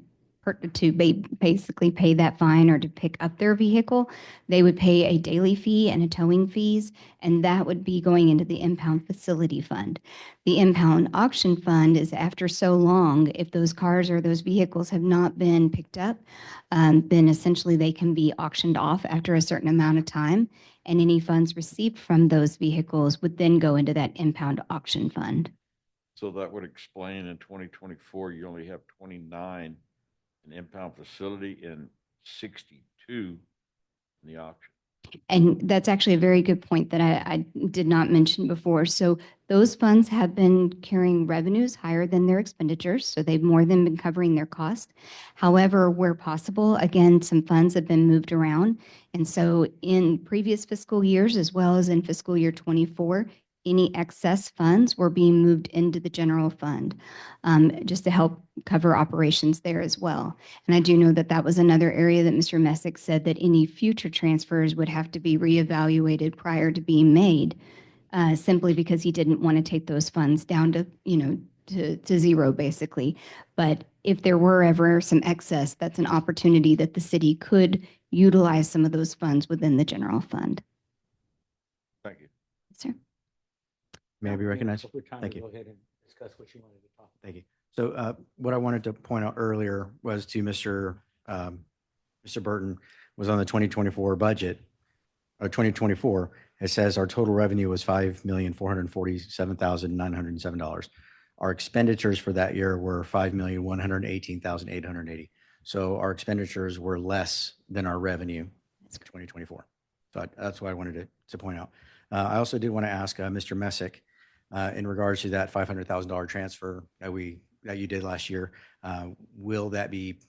S15: basically pay that fine or to pick up their vehicle. They would pay a daily fee and a towing fees, and that would be going into the impound facility fund. The impound auction fund is after so long, if those cars or those vehicles have not been picked up, then essentially they can be auctioned off after a certain amount of time, and any funds received from those vehicles would then go into that impound auction fund.
S2: So that would explain in 2024, you only have 29 in impound facility and 62 in the auction.
S15: And that's actually a very good point that I did not mention before. So those funds have been carrying revenues higher than their expenditures, so they've more than been covering their cost. However, where possible, again, some funds have been moved around. And so in previous fiscal years, as well as in fiscal year 24, any excess funds were being moved into the general fund, just to help cover operations there as well. And I do know that that was another area that Mr. Messick said that any future transfers would have to be reevaluated prior to being made, simply because he didn't want to take those funds down to, to zero, basically. But if there were ever some excess, that's an opportunity that the city could utilize some of those funds within the general fund.
S2: Thank you.
S15: Yes, sir.
S13: May I be recognized? Thank you.
S1: Go ahead and discuss what you wanted to talk.
S13: Thank you. So what I wanted to point out earlier was to Mr. Burton was on the 2024 budget, or 2024. It says our total revenue was $5,447,907. Our expenditures for that year were $5,118,880. So our expenditures were less than our revenue in 2024. So that's what I wanted to point out. I also did want to ask Mr. Messick, in regards to that $500,000 transfer that you did last year, will that be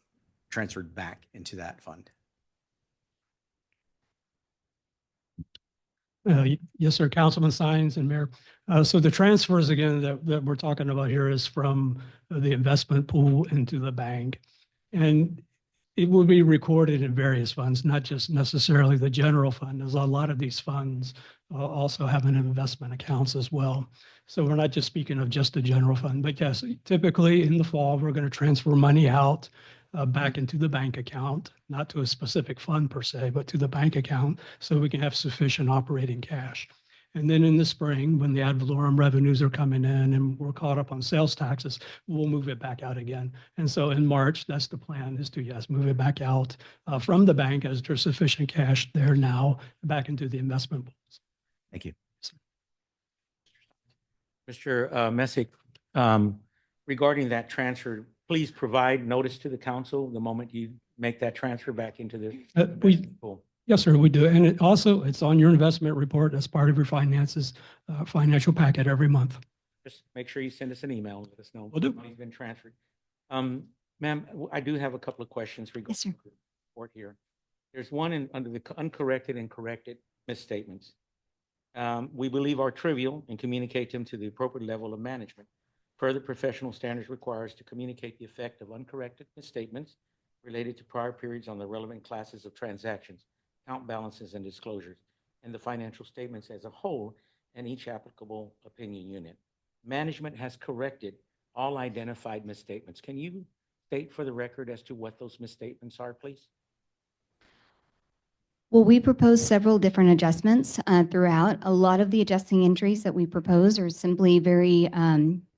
S13: transferred back into that fund?
S14: Yes, sir, Councilman Sines and Mayor. So the transfers again that we're talking about here is from the investment pool into the bank. And it will be recorded in various funds, not just necessarily the general fund. There's a lot of these funds also have an investment accounts as well. So we're not just speaking of just the general fund, but yes, typically in the fall, we're going to transfer money out back into the bank account, not to a specific fund per se, but to the bank account so we can have sufficient operating cash. And then in the spring, when the ad valorem revenues are coming in and we're caught up on sales taxes, we'll move it back out again. And so in March, that's the plan, is to, yes, move it back out from the bank as there's sufficient cash there now back into the investment pools.
S13: Thank you.
S1: Mr. Messick, regarding that transfer, please provide notice to the council the moment you make that transfer back into the pool.
S14: Yes, sir, we do. And it's on your investment report as part of your finances, financial packet every month.
S1: Just make sure you send us an email and let us know.
S14: Will do.
S1: When money's been transferred. Ma'am, I do have a couple of questions regarding the report here. There's one under the uncorrected and corrected misstatements. We believe are trivial and communicate them to the appropriate level of management. Further professional standards requires to communicate the effect of uncorrected misstatements related to prior periods on the relevant classes of transactions, account balances and disclosures, and the financial statements as a whole and each applicable opinion unit. Management has corrected all identified misstatements. Can you state for the record as to what those misstatements are, please?
S15: Well, we proposed several different adjustments throughout. A lot of the adjusting entries that we propose are simply very,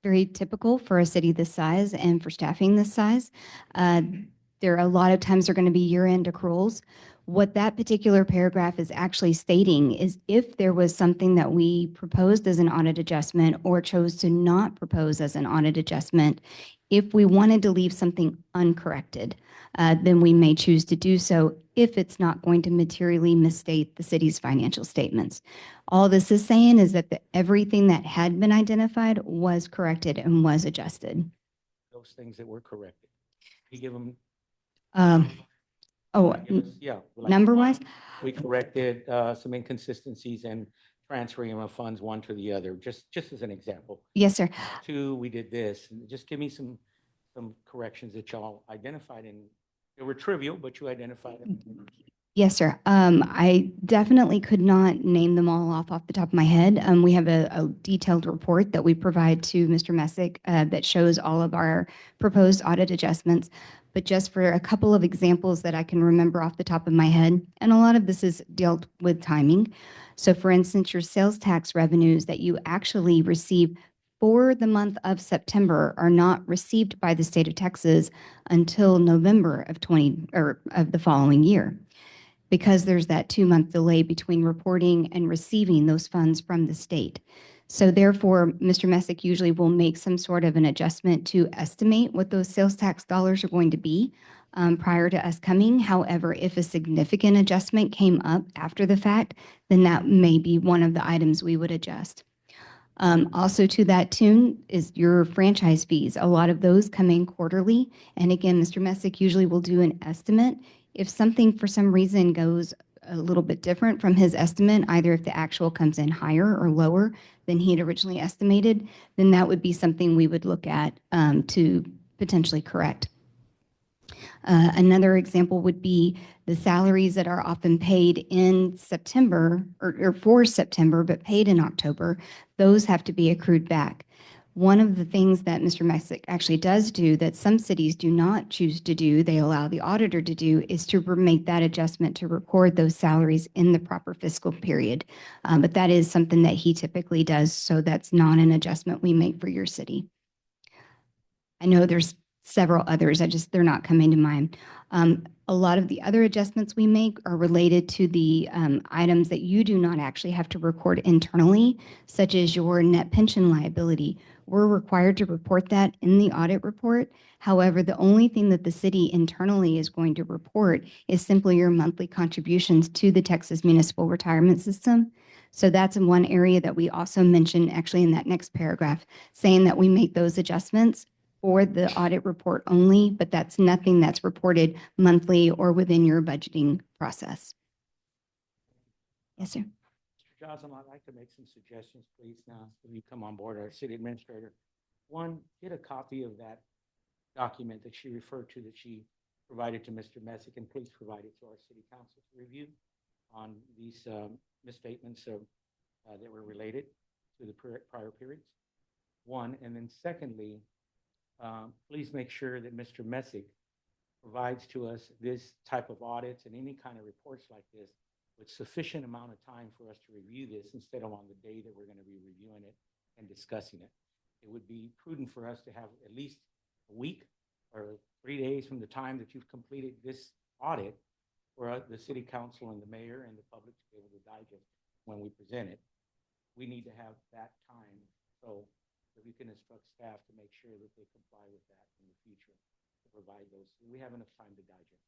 S15: very typical for a city this size and for staffing this size. There are a lot of times they're going to be year-end accruals. What that particular paragraph is actually stating is if there was something that we proposed as an audit adjustment or chose to not propose as an audit adjustment, if we wanted to leave something uncorrected, then we may choose to do so if it's not going to materially misstate the city's financial statements. All this is saying is that everything that had been identified was corrected and was adjusted.
S1: Those things that were corrected. You give them.
S15: Oh,
S1: Yeah. like
S15: number-wise?
S1: We corrected some inconsistencies in transferring of funds one to the other, just as an example.
S15: Yes, sir.
S1: Two, we did this. And just give me some corrections that y'all identified, and they were trivial, but you identified them.
S15: Yes, sir. I definitely could not name them all off the top of my head. We have a detailed report that we provide to Mr. Messick that shows all of our proposed audit adjustments. But just for a couple of examples that I can remember off the top of my head, and a lot of this is dealt with timing. So for instance, your sales tax revenues that you actually receive for the month of September are not received by the state of Texas until November of the following year, because there's that 2-month delay between reporting and receiving those funds from the state. So therefore, Mr. Messick usually will make some sort of an adjustment to estimate what those sales tax dollars are going to be prior to us coming. However, if a significant adjustment came up after the fact, then that may be one of the items we would adjust. Also to that tune is your franchise fees. A lot of those come in quarterly. And again, Mr. Messick usually will do an estimate. If something for some reason goes a little bit different from his estimate, either if the actual comes in higher or lower than he had originally estimated, then that would be something we would look at to potentially correct. Another example would be the salaries that are often paid in September or for September, but paid in October. Those have to be accrued back. One of the things that Mr. Messick actually does do that some cities do not choose to do, they allow the auditor to do, is to make that adjustment to record those salaries in the proper fiscal period. But that is something that he typically does, so that's not an adjustment we make for your city. I know there's several others, they're not coming to mind. A lot of the other adjustments we make are related to the items that you do not actually have to record internally, such as your net pension liability. We're required to report that in the audit report. However, the only thing that the city internally is going to report is simply your monthly contributions to the Texas Municipal Retirement System. So that's in one area that we also mentioned actually in that next paragraph, saying that we make those adjustments for the audit report only, but that's nothing that's reported monthly or within your budgeting process. Yes, sir.
S1: Mr. Joslin, I'd like to make some suggestions, please, now, if you come on board, our city administrator. One, get a copy of that document that she referred to that she provided to Mr. Messick, and please provide it to our city council to review on these misstatements that were related to the prior periods. One, and then secondly, please make sure that Mr. Messick provides to us this type of audits and any kind of reports like this with sufficient amount of time for us to review this instead of on the day that we're going to be reviewing it and discussing it. It would be prudent for us to have at least a week or 3 days from the time that you've completed this audit for the city council and the mayor and the public to be able to digest when we present it. We need to have that time so that we can instruct staff to make sure that they comply with that in the future to provide those. We have enough time to digest.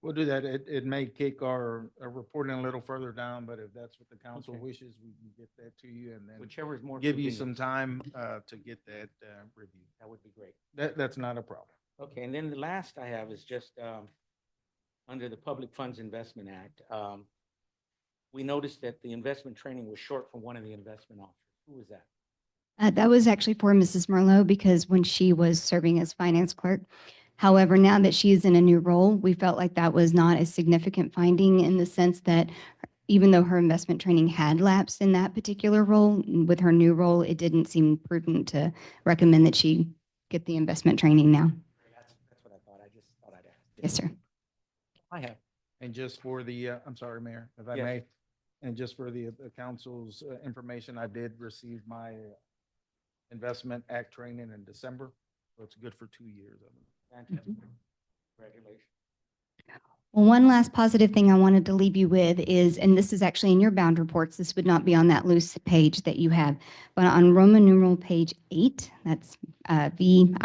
S6: We'll do that. It may kick our reporting a little further down, but if that's what the council
S1: Okay.
S6: wishes, we can get that to you and then
S1: Whichever is more
S6: give you
S1: convenient.
S6: some time to get that reviewed.
S1: That would be great.
S6: That's not a problem.
S1: Okay, and then the last I have is just under the Public Funds Investment Act. We noticed that the investment training was short from one of the investment officers. Who was that?
S15: That was actually for Mrs. Merlot because when she was serving as finance clerk. However, now that she is in a new role, we felt like that was not a significant finding in the sense that even though her investment training had lapsed in that particular role, with her new role, it didn't seem prudent to recommend that she get the investment training now.
S1: That's what I thought. I just thought I'd ask.
S15: Yes, sir.
S1: I have.
S6: And just for the, I'm sorry, Mayor, if I
S1: Yes.
S6: may, and just for the council's information, I did receive my Investment Act training in December, so it's good for 2 years of it.
S1: Fantastic. Congratulations.
S15: Well, one last positive thing I wanted to leave you with is, and this is actually in your bound reports, this would not be on that loose page that you have, but on Roman numeral page 8, that's VIII,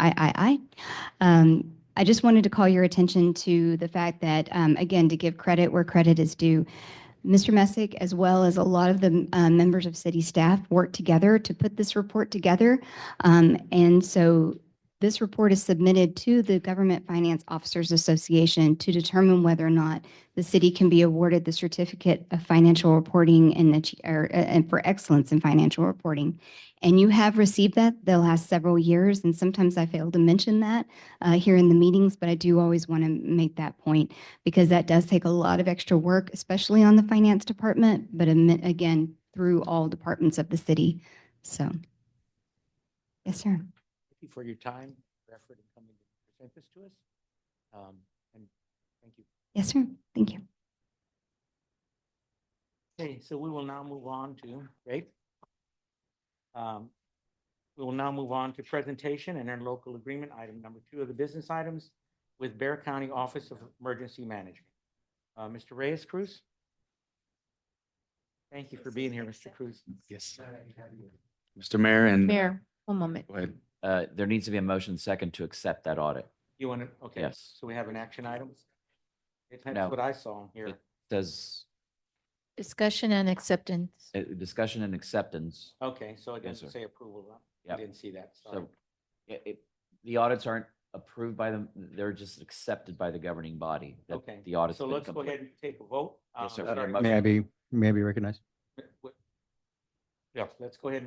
S15: I just wanted to call your attention to the fact that, again, to give credit where credit is due, Mr. Messick, as well as a lot of the members of city staff, worked together to put this report together. And so this report is submitted to the Government Finance Officers Association to determine whether or not the city can be awarded the Certificate of Financial Reporting and for excellence in financial reporting. And you have received that the last several years, and sometimes I fail to mention that here in the meetings, but I do always want to make that point because that does take a lot of extra work, especially on the finance department, but again, through all departments of the city. So, yes, sir.
S1: Thank you for your time, your effort in coming to present this to us. And thank you.
S15: Yes, sir. Thank you.
S1: Okay, so we will now move on to, great. We will now move on to presentation and interlocal agreement, item number 2 of the business items with Bear County Office of Emergency Management. Mr. Reyes Cruz? Thank you for being here, Mr. Cruz.
S16: Yes. Mr. Mayor and.
S5: Mayor, one moment.
S16: Go ahead.
S17: There needs to be a motion second to accept that audit.
S1: You want to, okay,
S17: Yes.
S1: so we have an action item? That's
S17: No.
S1: what I saw here.
S17: It says
S5: Discussion and acceptance.
S17: discussion and acceptance.
S1: Okay, so it
S17: Yes,
S1: doesn't
S17: sir.
S1: say approval. Huh? I
S17: Yep.
S1: didn't see that, sorry.
S17: So the audits aren't approved by them. They're just accepted by the governing body. that
S1: Okay,
S17: The audit's
S1: so
S17: been
S1: let's go
S17: complete.
S1: ahead and take a vote.
S17: Yes, sir.
S1: Starting-
S13: May I be recognized?
S1: Yeah, let's go ahead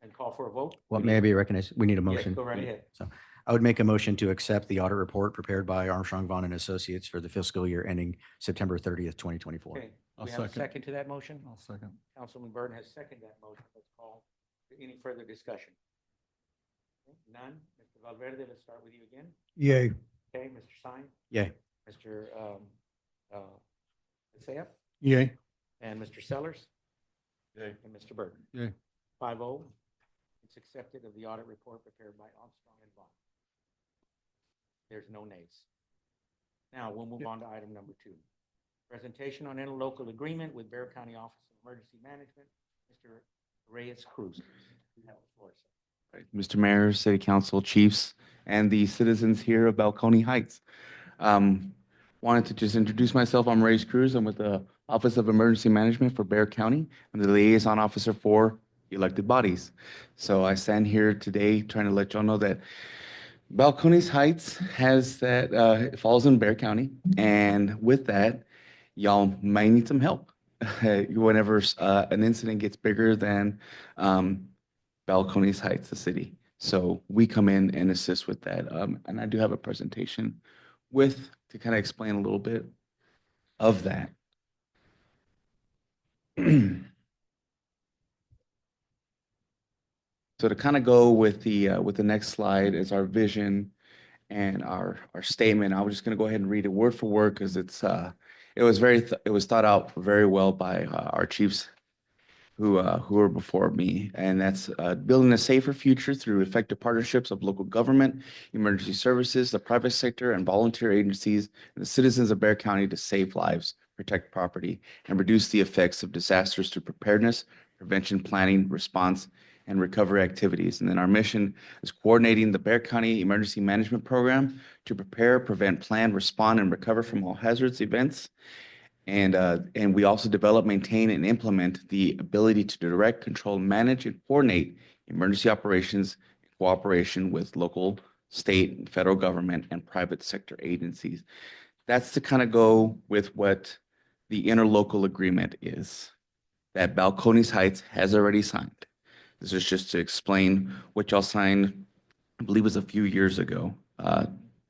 S1: and call for a vote.
S13: What may I be recognized? We need a
S1: Yes,
S13: motion.
S1: go right ahead.
S13: So I would make a motion to accept the audit report prepared by Armstrong, Vaughn and Associates for the fiscal year ending September 30th, 2024.
S1: Okay,
S11: I'll
S1: we have a
S11: second.
S1: second to that motion?
S11: I'll second.
S1: Councilman Burton has seconded that motion. Let's call for any further discussion. Okay, none. Mr. Valverde, let's start with you again.
S12: Yay.
S1: Okay, Mr. Sine,
S13: Yay.
S1: Mr. Isaiah,
S12: Yay.
S1: and Mr. Sellers,
S11: Yay.
S1: and Mr. Burton.
S11: Yay.
S1: 5-0. It's accepted of the audit report prepared by Armstrong and Vaughn. There's no nays. Now, we'll move on to item number 2. Presentation on interlocal agreement with Bear County Office of Emergency Management, Mr. Reyes Cruz. You have the floor, sir.
S16: Right, Mr. Mayor, City Council, Chiefs, and the citizens here of Balcony Heights. Wanted to just introduce myself. I'm Reyes Cruz. I'm with the Office of Emergency Management for Bear County. I'm the liaison officer for elected bodies. So I stand here today trying to let y'all know that Balcones Heights has that, it falls in Bear County. And with that, y'all may need some help. Whenever an incident gets bigger than Balcones Heights, the city. So we come in and assist with that. And I do have a presentation to kind of explain a little bit of that. So to kind of go with the next slide is our vision and our statement. I was just going to go ahead and read it word for word because it was thought out very well by our chiefs who were before me, and that's building a safer future through effective partnerships of local government, emergency services, the private sector, and volunteer agencies, and the citizens of Bear County to save lives, protect property, and reduce the effects of disasters through preparedness, prevention, planning, response, and recovery activities. And then our mission is coordinating the Bear County Emergency Management Program to prepare, prevent, plan, respond, and recover from all hazards events. And we also develop, maintain, and implement the ability to direct, control, manage, and coordinate emergency operations in cooperation with local, state, and federal government and private sector agencies. That's to kind of go with what the interlocal agreement is that Balcones Heights has already signed. This is just to explain what y'all signed, I believe it was a few years ago,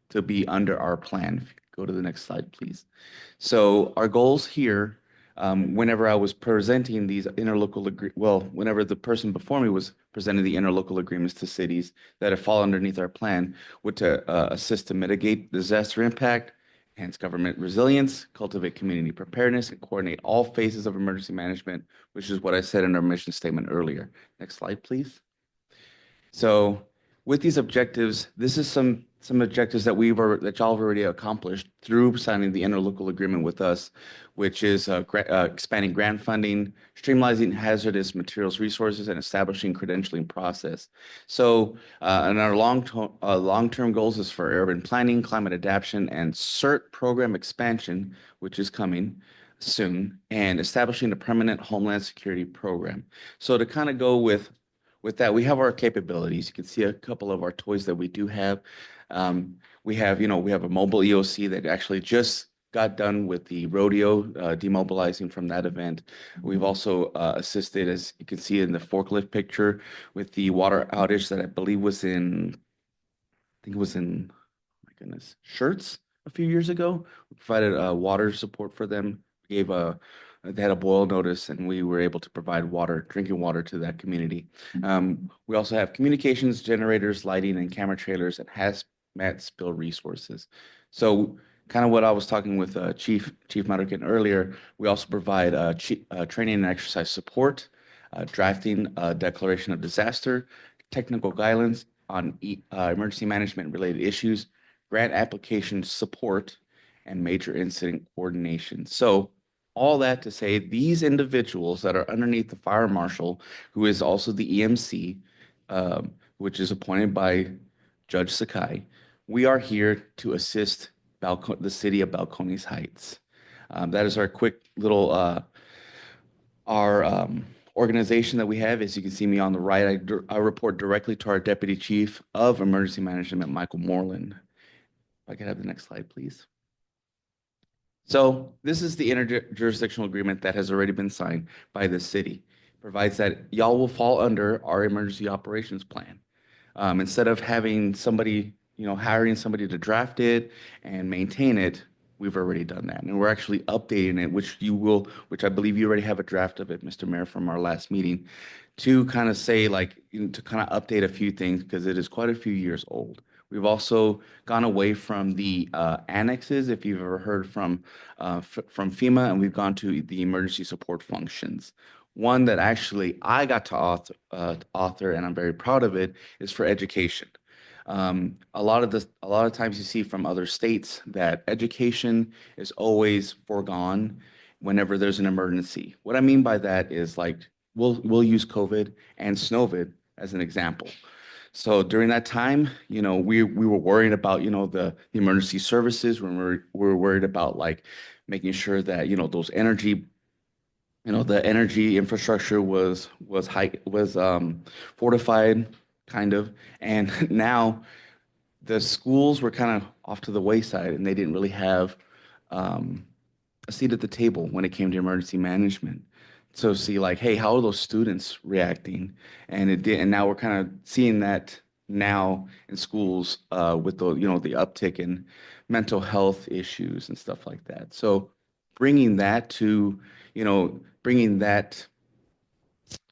S16: to be under our plan. If you could go to the next slide, please. So our goals here, whenever I was presenting these interlocal whenever the person before me was presenting the interlocal agreements to cities that fall underneath our plan, would to assist to mitigate disaster impact, enhance government resilience, cultivate community preparedness, and coordinate all phases of emergency management, which is what I said in our mission statement earlier. Next slide, please. So with these objectives, this is some some objectives that that y'all have already accomplished through signing the interlocal agreement with us, which is expanding grant funding, streamlining hazardous materials resources, and establishing credentialing process. So, and our long-term goals is for urban planning, climate adaptation, and CERT program expansion, which is coming soon, and establishing a permanent homeland security program. So to kind of go with that, we have our capabilities. You can see a couple of our toys that we do have. We have a mobile EOC that actually just got done with the rodeo, demobilizing from that event. We've also assisted, as you can see in the forklift picture, with the water outage that I believe was in, oh my goodness, Shirts a few years ago. We provided water support for them. We gave they had a boil notice, and we were able to provide drinking water to that community. We also have communications, generators, lighting, and camera trailers, and hazmat spill resources. So kind of what I was talking with Chief Madigan earlier, we also provide training and exercise support, drafting a declaration of disaster, technical guidance on emergency management related issues, grant application support, and major incident coordination. So all that to say, these individuals that are underneath the fire marshal, who is also the EMC, which is appointed by Judge Sakai, we are here to assist the city of Balcones Heights. That is our quick little, our organization that we have. As you can see me on the right, I report directly to our Deputy Chief of Emergency Management, Michael Moreland. If I could have the next slide, please. So this is the interjurisdictional agreement that has already been signed by the city. Provides that y'all will fall under our emergency operations plan. Instead of having somebody, hiring somebody to draft it and maintain it, we've already done that. And we're actually updating it, which I believe you already have a draft of it, Mr. Mayor, from our last meeting, to kind of say to kind of update a few things because it is quite a few years old. We've also gone away from the annexes, if you've ever heard from FEMA, and we've gone to the emergency support functions. One that actually I got to author, and I'm very proud of it, is for education. A lot of times you see from other states that education is always foregone whenever there's an emergency. What I mean by that is we'll use COVID and Snowvid as an example. So during that time, we were worried about, the emergency services. We were worried about making sure that, those energy, the energy infrastructure was fortified kind of. And now the schools were kind of off to the wayside and they didn't really have a seat at the table when it came to emergency management. So see hey, how are those students reacting? And and now we're kind of seeing that now in schools with the uptick in mental health issues and stuff like that. So bringing that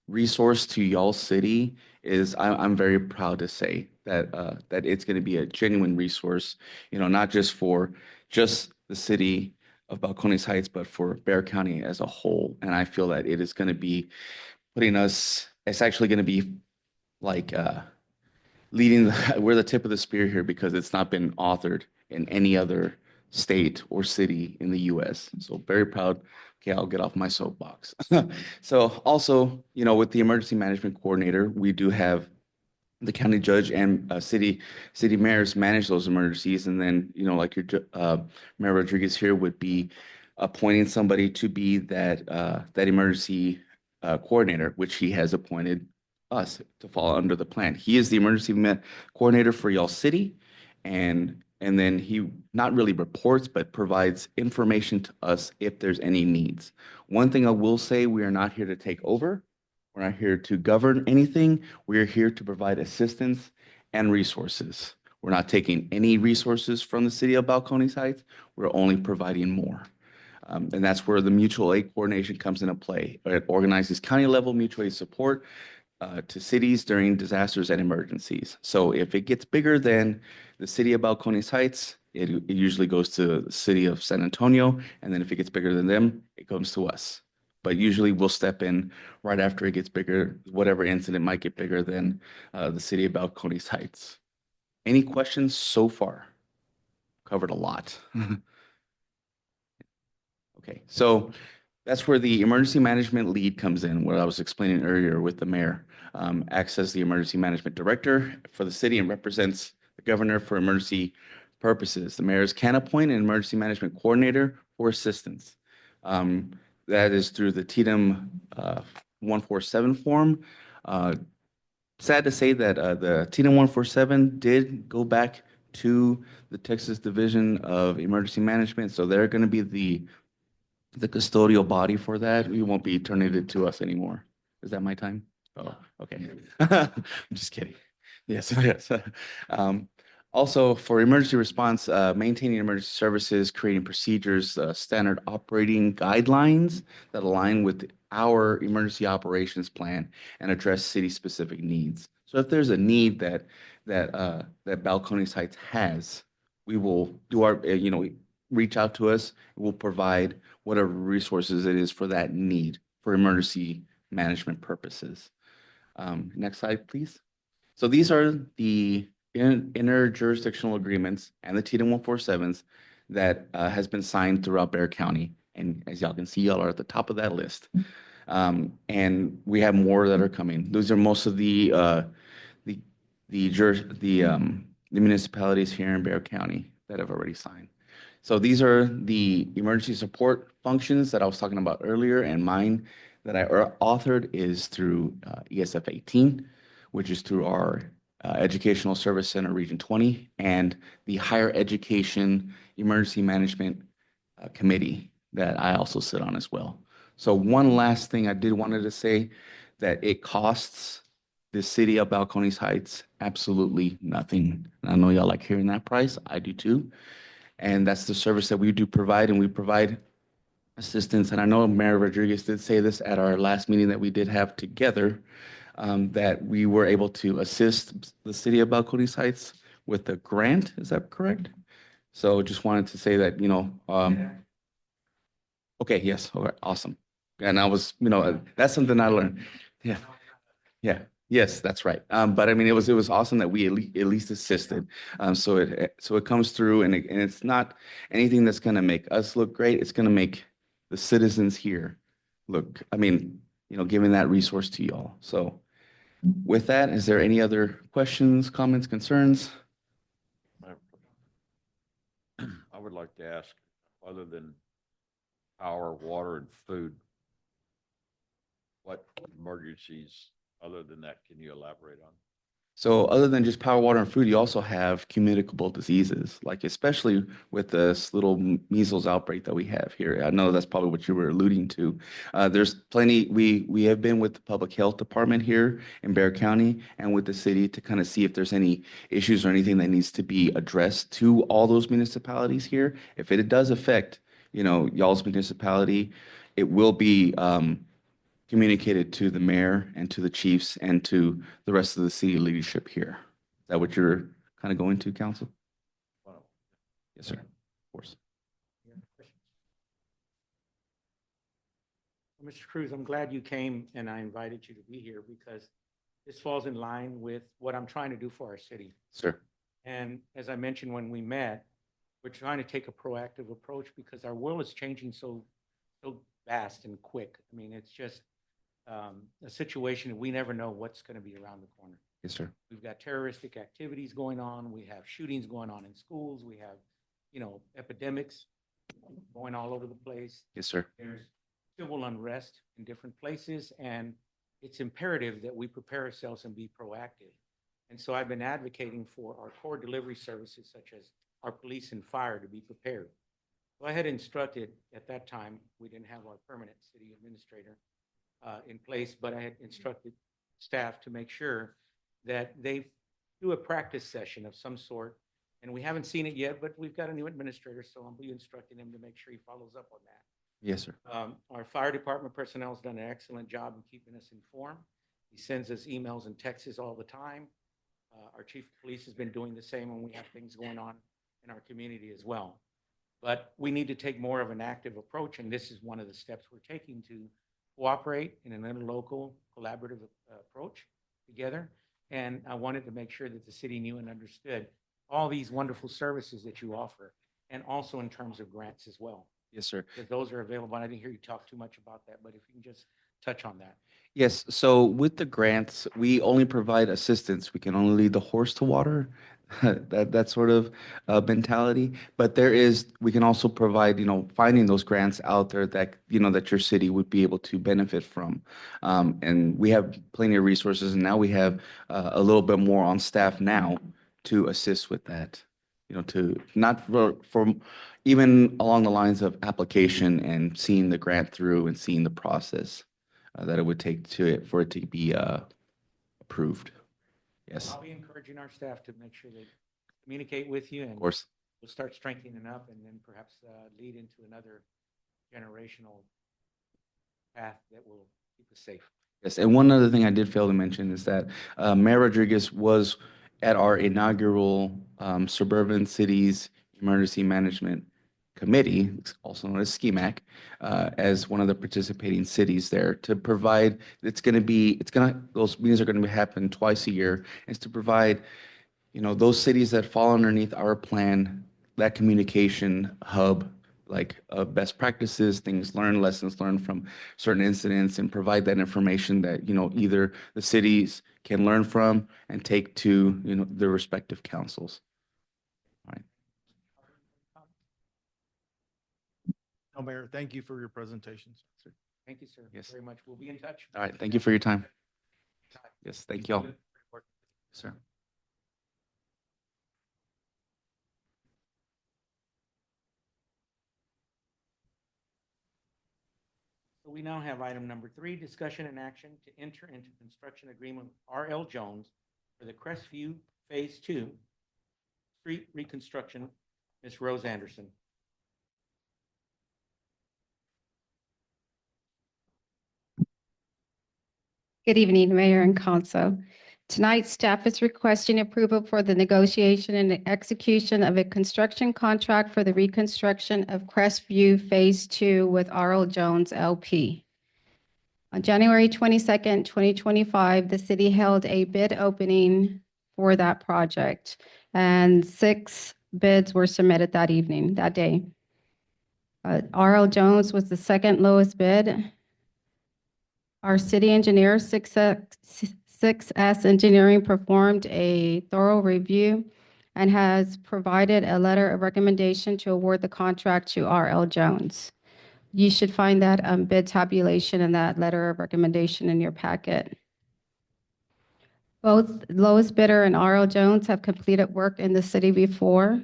S16: resource to y'all city is I'm very proud to say that that it's going to be a genuine resource, not just for the city of Balcones Heights, but for Bexar County as a whole. And I feel that it is going to be it's actually going to be we're the tip of the spear here because it's not been authored in any other state or city in the US. So very proud. Okay, I'll get off my soapbox. So also, with the emergency management coordinator, we do have the county judge and city mayors manage those emergencies. And then, like your Mayor Rodriguez here would be appointing somebody to be that emergency coordinator, which he has appointed us to fall under the plan. He is the emergency coordinator for y'all city. And then he not really reports, but provides information to us if there's any needs. One thing I will say, we are not here to take over. We're not here to govern anything. We're here to provide assistance and resources. We're not taking any resources from the city of Balcones Heights. We're only providing more. And that's where the mutual aid coordination comes into play. It organizes county level mutual aid support to cities during disasters and emergencies. So if it gets bigger than the city of Balcones Heights, it usually goes to the city of San Antonio. And then if it gets bigger than them, it comes to us. But usually we'll step in right after it gets bigger, whatever incident might get bigger than the city of Balcones Heights. Any questions so far? Covered a lot. Okay, so that's where the emergency management lead comes in, what I was explaining earlier with the mayor. Acts as the emergency management director for the city and represents the governor for emergency purposes. The mayors can appoint an emergency management coordinator for assistance. That is through the TDM 147 form. Sad to say that the TDM 147 did go back to the Texas Division of Emergency Management, so they're going to be the custodial body for that. We won't be turning it to us anymore. Is that my time? Oh, okay. I'm just kidding. Yes, yes. Also, for emergency response, maintaining emergency services, creating procedures, standard operating guidelines that align with our emergency operations plan and address city-specific needs. So if there's a need that Balcones Heights has, we will do our, reach out to us. We'll provide whatever resources it is for that need for emergency management purposes. Next slide, please. So these are the interjurisdictional agreements and the TDM 147s that has been signed throughout Bexar County. And as y'all can see, y'all are at the top of that list. And we have more that are coming. Those are most of the municipalities here in Bexar County that have already signed. So these are the emergency support functions that I was talking about earlier, and mine that I authored is through ESF 18, which is through our Educational Service Center Region 20 and the Higher Education Emergency Management Committee that I also sit on as well. So one last thing I did wanted to say, that it costs the city of Balcones Heights absolutely nothing. And I know y'all like hearing that price. I do too. And that's the service that we do provide, and we provide assistance. And I know Mayor Rodriguez did say this at our last meeting that we did have together, that we were able to assist the city of Balcones Heights with a grant. Is that correct? So just wanted to say that, okay, yes, all right, awesome. And I was, that's something I learned. Yeah, yeah. Yes, that's right. But I mean, it was awesome that we at least assisted. So it comes through, and it's not anything that's going to make us look great. It's going to make the citizens here look. I mean, giving that resource to y'all. So with that, is there any other questions, comments, concerns?
S2: I would like to ask, other than power, water, and food, what emergencies other than that can you elaborate on?
S16: So other than just power, water, and food, you also have communicable diseases, like especially with this little measles outbreak that we have here. I know that's probably what you were alluding to. There's plenty, we have been with the public health department here in Bexar County and with the city to kind of see if there's any issues or anything that needs to be addressed to all those municipalities here. If it does affect, y'all's municipality, it will be communicated to the mayor and to the chiefs and to the rest of the city leadership here. Is that what you're kind of going to, council? Yes, sir. Of course.
S1: Well, Mr. Cruz, I'm glad you came and I invited you to be here because this falls in line with what I'm trying to do for our city.
S16: Sir.
S1: And as I mentioned when we met, we're trying to take a proactive approach because our world is changing so fast and quick. I mean, it's just a situation that we never know what's going to be around the corner.
S16: Yes, sir.
S1: We've got terroristic activities going on. We have shootings going on in schools. We have, epidemics going all over the place.
S16: Yes, sir.
S1: There's civil unrest in different places, and it's imperative that we prepare ourselves and be proactive. And so I've been advocating for our core delivery services, such as our police and fire, to be prepared. So I had instructed at that time, we didn't have our permanent city administrator in place, but I had instructed staff to make sure that they do a practice session of some sort. And we haven't seen it yet, but we've got a new administrator, so I'll be instructing him to make sure he follows up on that.
S16: Yes, sir.
S1: Our fire department personnel has done an excellent job in keeping us informed. He sends us emails and texts all the time. Our chief of police has been doing the same when we have things going on in our community as well. But we need to take more of an active approach, and this is one of the steps we're taking to cooperate in an interlocal collaborative approach together And I wanted to make sure that the city knew and understood all these wonderful services that you offer, and also in terms of grants as well.
S16: Yes, sir.
S1: Because those are available. I didn't hear you talk too much about that, but if you can just touch on that.
S16: Yes, so with the grants, we only provide assistance. We can only lead the horse to water, that sort of mentality. But we can also provide, finding those grants out there that, that your city would be able to benefit from. And we have plenty of resources, and now we have a little bit more on staff now to assist with that. To not for even along the lines of application and seeing the grant through and seeing the process that it would take for it to be approved. Yes,
S1: I'll be encouraging our staff to make sure they communicate with you, and
S16: of course.
S1: we'll start strengthening up and then perhaps lead into another generational path that will keep us safe.
S16: Yes, and one other thing I did fail to mention is that Mayor Rodriguez was at our inaugural Suburban Cities Emergency Management Committee, also known as SCEMAC, as one of the participating cities there to provide, those meetings are going to happen twice a year. It's to provide, those cities that fall underneath our plan, that communication hub, like best practices, things learned, lessons learned from certain incidents, and provide that information that, either the cities can learn from and take to, their respective councils. All right.
S6: No, Mayor, thank you for your presentations.
S1: Thank you, sir.
S16: Yes.
S1: Very much. We'll be in touch.
S16: All right. Thank you for your time. Yes, thank you all. Sir.
S1: So we now have item number 3, discussion and action to enter into construction agreement with R.L. Jones for the Crestview Phase 2 street reconstruction. Ms. Rose Anderson.
S18: Good evening, Mayor and Council. Tonight, staff is requesting approval for the negotiation and execution of a construction contract for the reconstruction of Crestview Phase 2 with R.L. Jones LP. On January 22nd, 2025, the city held a bid opening for that project, and 6 bids were submitted that day. R.L. Jones was the second lowest bid. Our city engineer, 6S Engineering, performed a thorough review and has provided a letter of recommendation to award the contract to R.L. Jones. You should find that bid tabulation and that letter of recommendation in your packet. Both lowest bidder and R.L. Jones have completed work in the city before,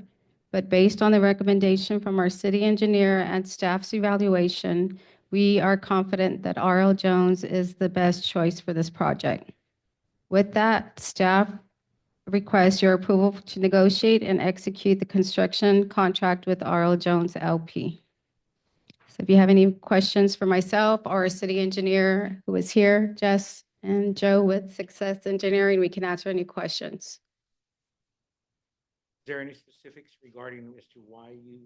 S18: but based on the recommendation from our city engineer and staff's evaluation, we are confident that R.L. Jones is the best choice for this project. With that, staff requests your approval to negotiate and execute the construction contract with R.L. Jones LP. So if you have any questions for myself or our city engineer who is here, Jess and Joe with Success Engineering, we can answer any questions.
S1: Is there any specifics regarding as to why you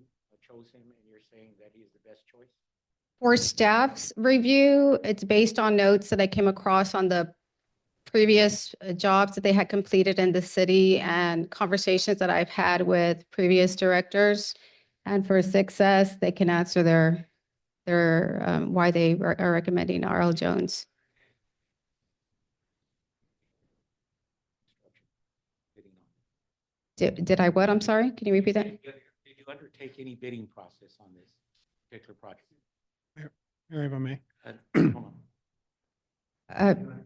S1: chose him and you're saying that he is the best choice?
S18: For staff's review, it's based on notes that I came across on the previous jobs that they had completed in the city and conversations that I've had with previous directors. And for Success, they can answer their why they are recommending R.L. Jones. Did I what? I'm sorry. Can you repeat that?
S1: Did you undertake any bidding process on this particular project?
S12: Mayor, if I may.
S1: Hold on.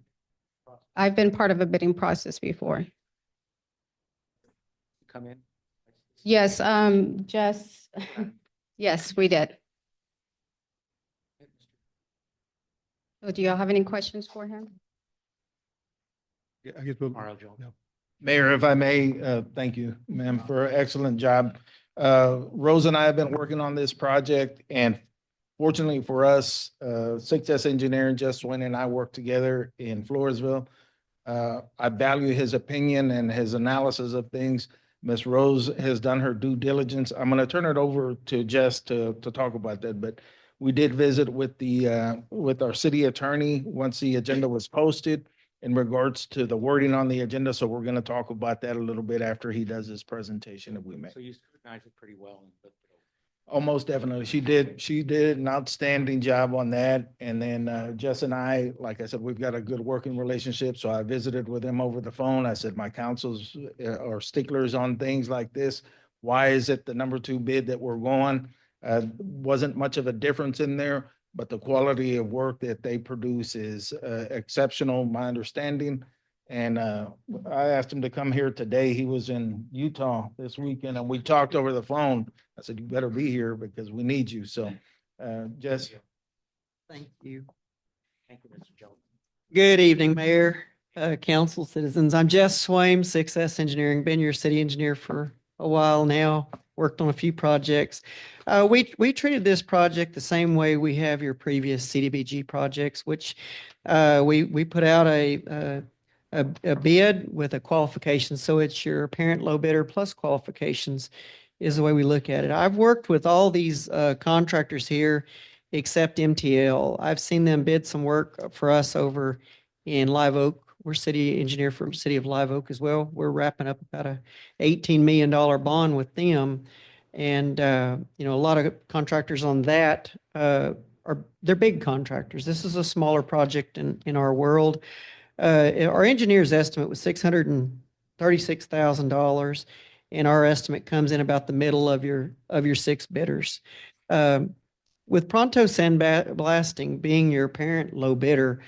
S18: I've been part of a bidding process before.
S1: Come in.
S18: Yes, Jess, yes, we did. So do y'all have any questions for him?
S12: Yeah, I guess we'll.
S1: R.L. Jones.
S12: No.
S6: Mayor, if I may, thank you, ma'am, for an excellent job. Rose and I have been working on this project, and fortunately for us, 6S Engineering just went and I worked together in Floresville. I value his opinion and his analysis of things. Ms. Rose has done her due diligence. I'm going to turn it over to Jess to talk about that, but we did visit with our city attorney once the agenda was posted. in regards to the wording on the agenda. So we're going to talk about that a little bit after he does his presentation, if we may.
S1: So you scrutinized it pretty well. And looked it over.
S6: Oh, most definitely. She did an outstanding job on that. And then Jess and I, like I said, we've got a good working relationship. So I visited with him over the phone. I said, my councils are sticklers on things like this. Why is it the number 2 bid that we're going? Wasn't much of a difference in there, but the quality of work that they produce is exceptional, my understanding. And I asked him to come here today. He was in Utah this weekend and we talked over the phone. I said, you better be here because we need you. So, Jess.
S19: Thank you.
S1: Thank you, Mr. Jones.
S19: Good evening, Mayor, Council, citizens. I'm Jess Swaim, 6S Engineering. Been your city engineer for a while now. Worked on a few projects. We treated this project the same way we have your previous CDBG projects, which we put out a bid with a qualification. So it's your apparent low bidder plus qualifications is the way we look at it. I've worked with all these contractors here except MTL. I've seen them bid some work for us over in Live Oak. We're city engineer for the city of Live Oak as well. We're wrapping up about a $18 million bond with them. And, a lot of contractors on that they're big contractors. This is a smaller project in our world. Our engineer's estimate was $636,000, and our estimate comes in about the middle of your 6 bidders. With Pronto Sandblasting being your parent low bidder,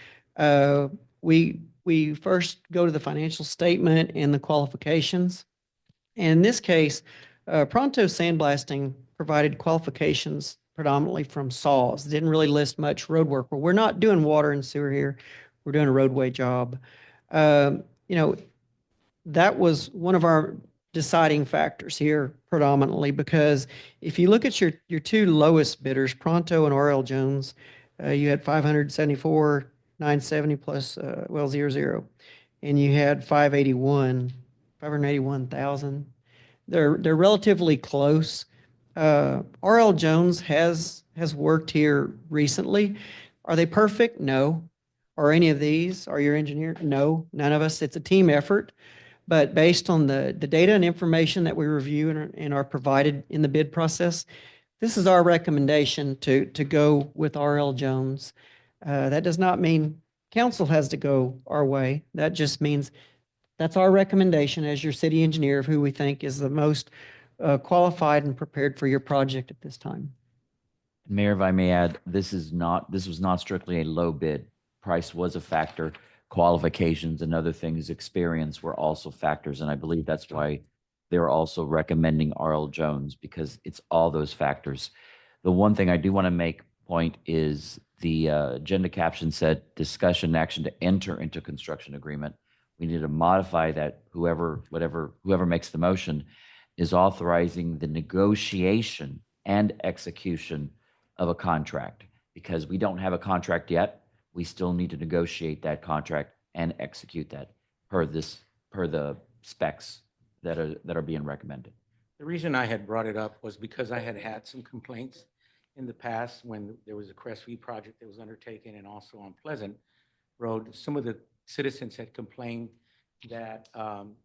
S19: we first go to the financial statement and the qualifications. And in this case, Pronto Sandblasting provided qualifications predominantly from saws. Didn't really list much road work. Well, we're not doing water and sewer here. We're doing a roadway job. That was one of our deciding factors here predominantly, because if you look at your 2 lowest bidders, Pronto and RL Jones, you had 574,970 plus 00, and you had 581,000. They're relatively close. RL Jones has worked here recently. Are they perfect? No. Are any of these? Are your engineer? No, none of us. It's a team effort. But based on the data and information that we review and are provided in the bid process, this is our recommendation to go with RL Jones. That does not mean council has to go our way. That just means that's our recommendation as your city engineer of who we think is the most qualified and prepared for your project at this time.
S17: Mayor, if I may add, this was not strictly a low bid. Price was a factor. Qualifications and other things, experience were also factors. And I believe that's why they're also recommending RL Jones, because it's all those factors. The one thing I do want to make point is the agenda caption said discussion action to enter into construction agreement. We need to modify that. Whoever makes the motion is authorizing the negotiation and execution of a contract, because we don't have a contract yet. We still need to negotiate that contract and execute that per the specs that are being recommended.
S1: The reason I had brought it up was because I had some complaints in the past when there was a Crestview project that was undertaken, and also on Pleasant Road. Some of the citizens had complained that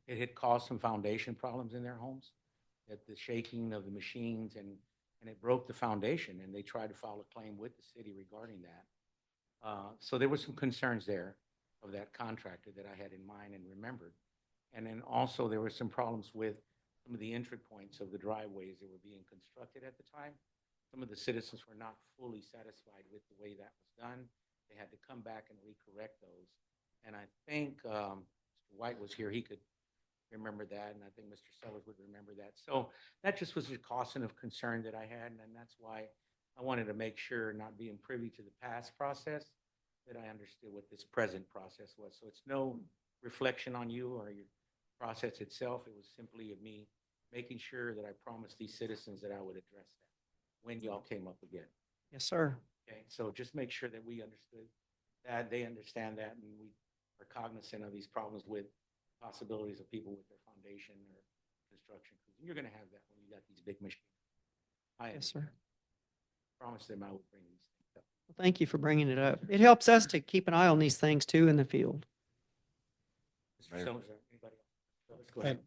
S1: it had caused some foundation problems in their homes, that the shaking of the machines and it broke the foundation, and they tried to file a claim with the city regarding that. So there were some concerns there of that contractor that I had in mind and remembered. And then also there were some problems with some of the entry points of the driveways that were being constructed at the time. Some of the citizens were not fully satisfied with the way that was done. They had to come back and recorrect those. And I think Mr. White was here. He could remember that. And I think Mr. Sellers would remember that. So that just was a caution of concern that I had. And that's why I wanted to make sure, not being privy to the past process, that I understood what this present process was. So it's no reflection on you or your process itself. It was simply of me making sure that I promised these citizens that I would address that when y'all came up again.
S19: Yes, sir.
S1: Okay, so just make sure that we understood that, they understand that, and we are cognizant of these problems with possibilities of people with their foundation or construction. You're going to have that when you got these big machines.
S19: Yes, sir.
S1: Promised them I would bring these things up.
S19: Well, thank you for bringing it up. It helps us to keep an eye on these things too in the field.
S1: Mr.
S2: Mayor.
S1: Stone, is there anybody else? Go ahead.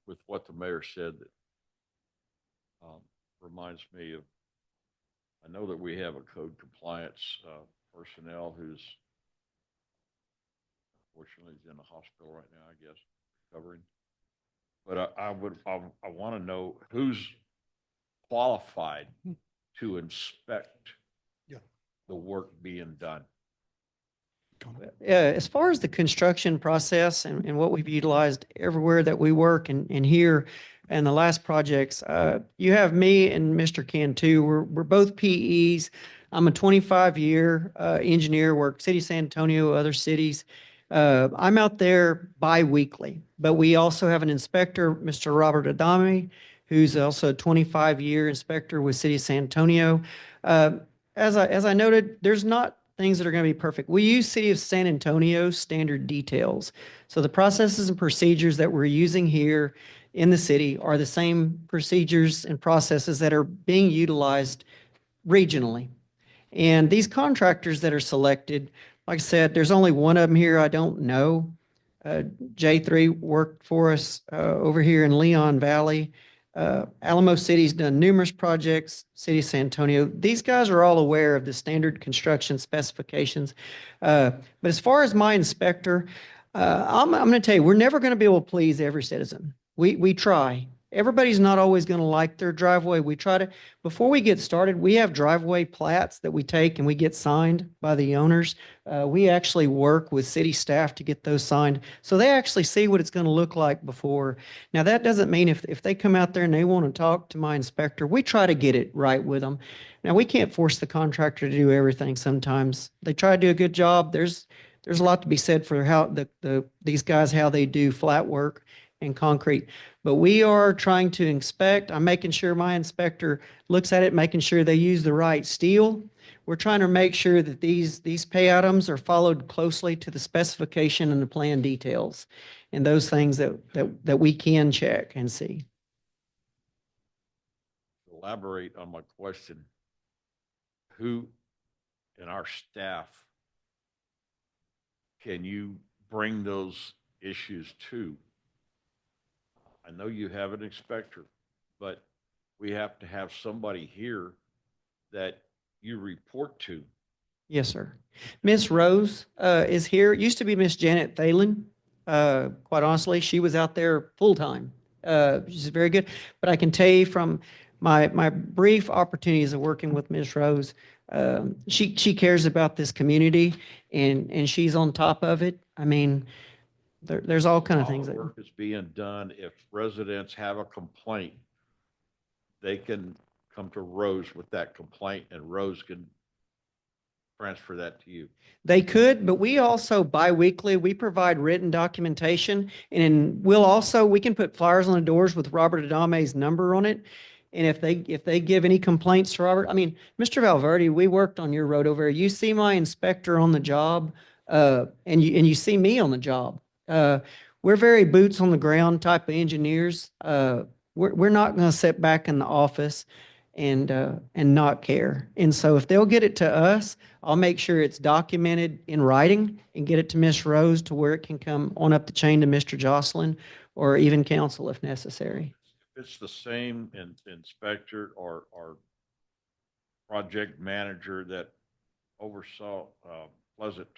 S2: With what the mayor said, that reminds me of, I know that we have a code compliance personnel who's unfortunately is in the hospital right now, I guess, recovering. But I want to know who's qualified to inspect the work being done.
S19: As far as the construction process and what we've utilized everywhere that we work and here and the last projects, you have me and Mr. Cantu. We're both PEs. I'm a 25-year engineer, work City of San Antonio, other cities. I'm out there bi-weekly, but we also have an inspector, Mr. Robert Adame, who's also a 25-year inspector with City of San Antonio. As I noted, there's not things that are going to be perfect. We use City of San Antonio standard details. So the processes and procedures that we're using here in the city are the same procedures and processes that are being utilized regionally. And these contractors that are selected, like I said, there's only one of them here I don't know. J3 worked for us over here in Leon Valley. Alamo City's done numerous projects, City of San Antonio. These guys are all aware of the standard construction specifications. But as far as my inspector, I'm going to tell you, we're never going to be able to please every citizen. We try. Everybody's not always going to like their driveway. We try to, before we get started, we have driveway plats that we take and we get signed by the owners. We actually work with city staff to get those signed. So they actually see what it's going to look like before. Now, that doesn't mean if they come out there and they want to talk to my inspector, we try to get it right with them. Now, we can't force the contractor to do everything sometimes. They try to do a good job. There's a lot to be said for how these guys, how they do flat work and concrete. But we are trying to inspect. I'm making sure my inspector looks at it, making sure they use the right steel. We're trying to make sure that these pay items are followed closely to the specification and the plan details and those things that we can check and see.
S2: Elaborate on my question. Who in our staff can you bring those issues to? I know you have an inspector, but we have to have somebody here that you report to.
S19: Yes, sir. Miss Rose is here. It used to be Miss Janet Thalen. Quite honestly, she was out there full time. She's very good. But I can tell you from my brief opportunities of working with Miss Rose, she cares about this community and she's on top of it. I mean, there's all kind of things that
S2: work is being done. If residents have a complaint, they can come to Rose with that complaint and Rose can transfer that to you.
S19: they could, but we also bi-weekly, we provide written documentation and we can put flyers on the doors with Robert Adame's number on it. And if they give any complaints to Robert, I mean, Mr. Valverde, we worked on your road over here. You see my inspector on the job, and you see me on the job. We're very boots on the ground type of engineers. We're not going to sit back in the office and not care. And so if they'll get it to us, I'll make sure it's documented in writing and get it to Miss Rose to where it can come on up the chain to Mr. Jocelyn or even council if necessary.
S2: If it's the same inspector or project manager that oversaw Pleasant,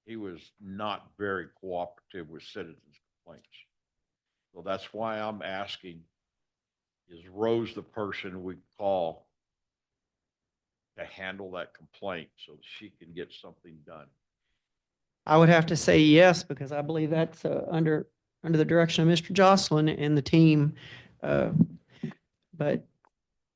S2: he was not very cooperative with citizens' complaints. So that's why I'm asking, is Rose the person we call to handle that complaint so that she can get something done?
S19: I would have to say yes, because I believe that's under the direction of Mr. Jocelyn and the team. But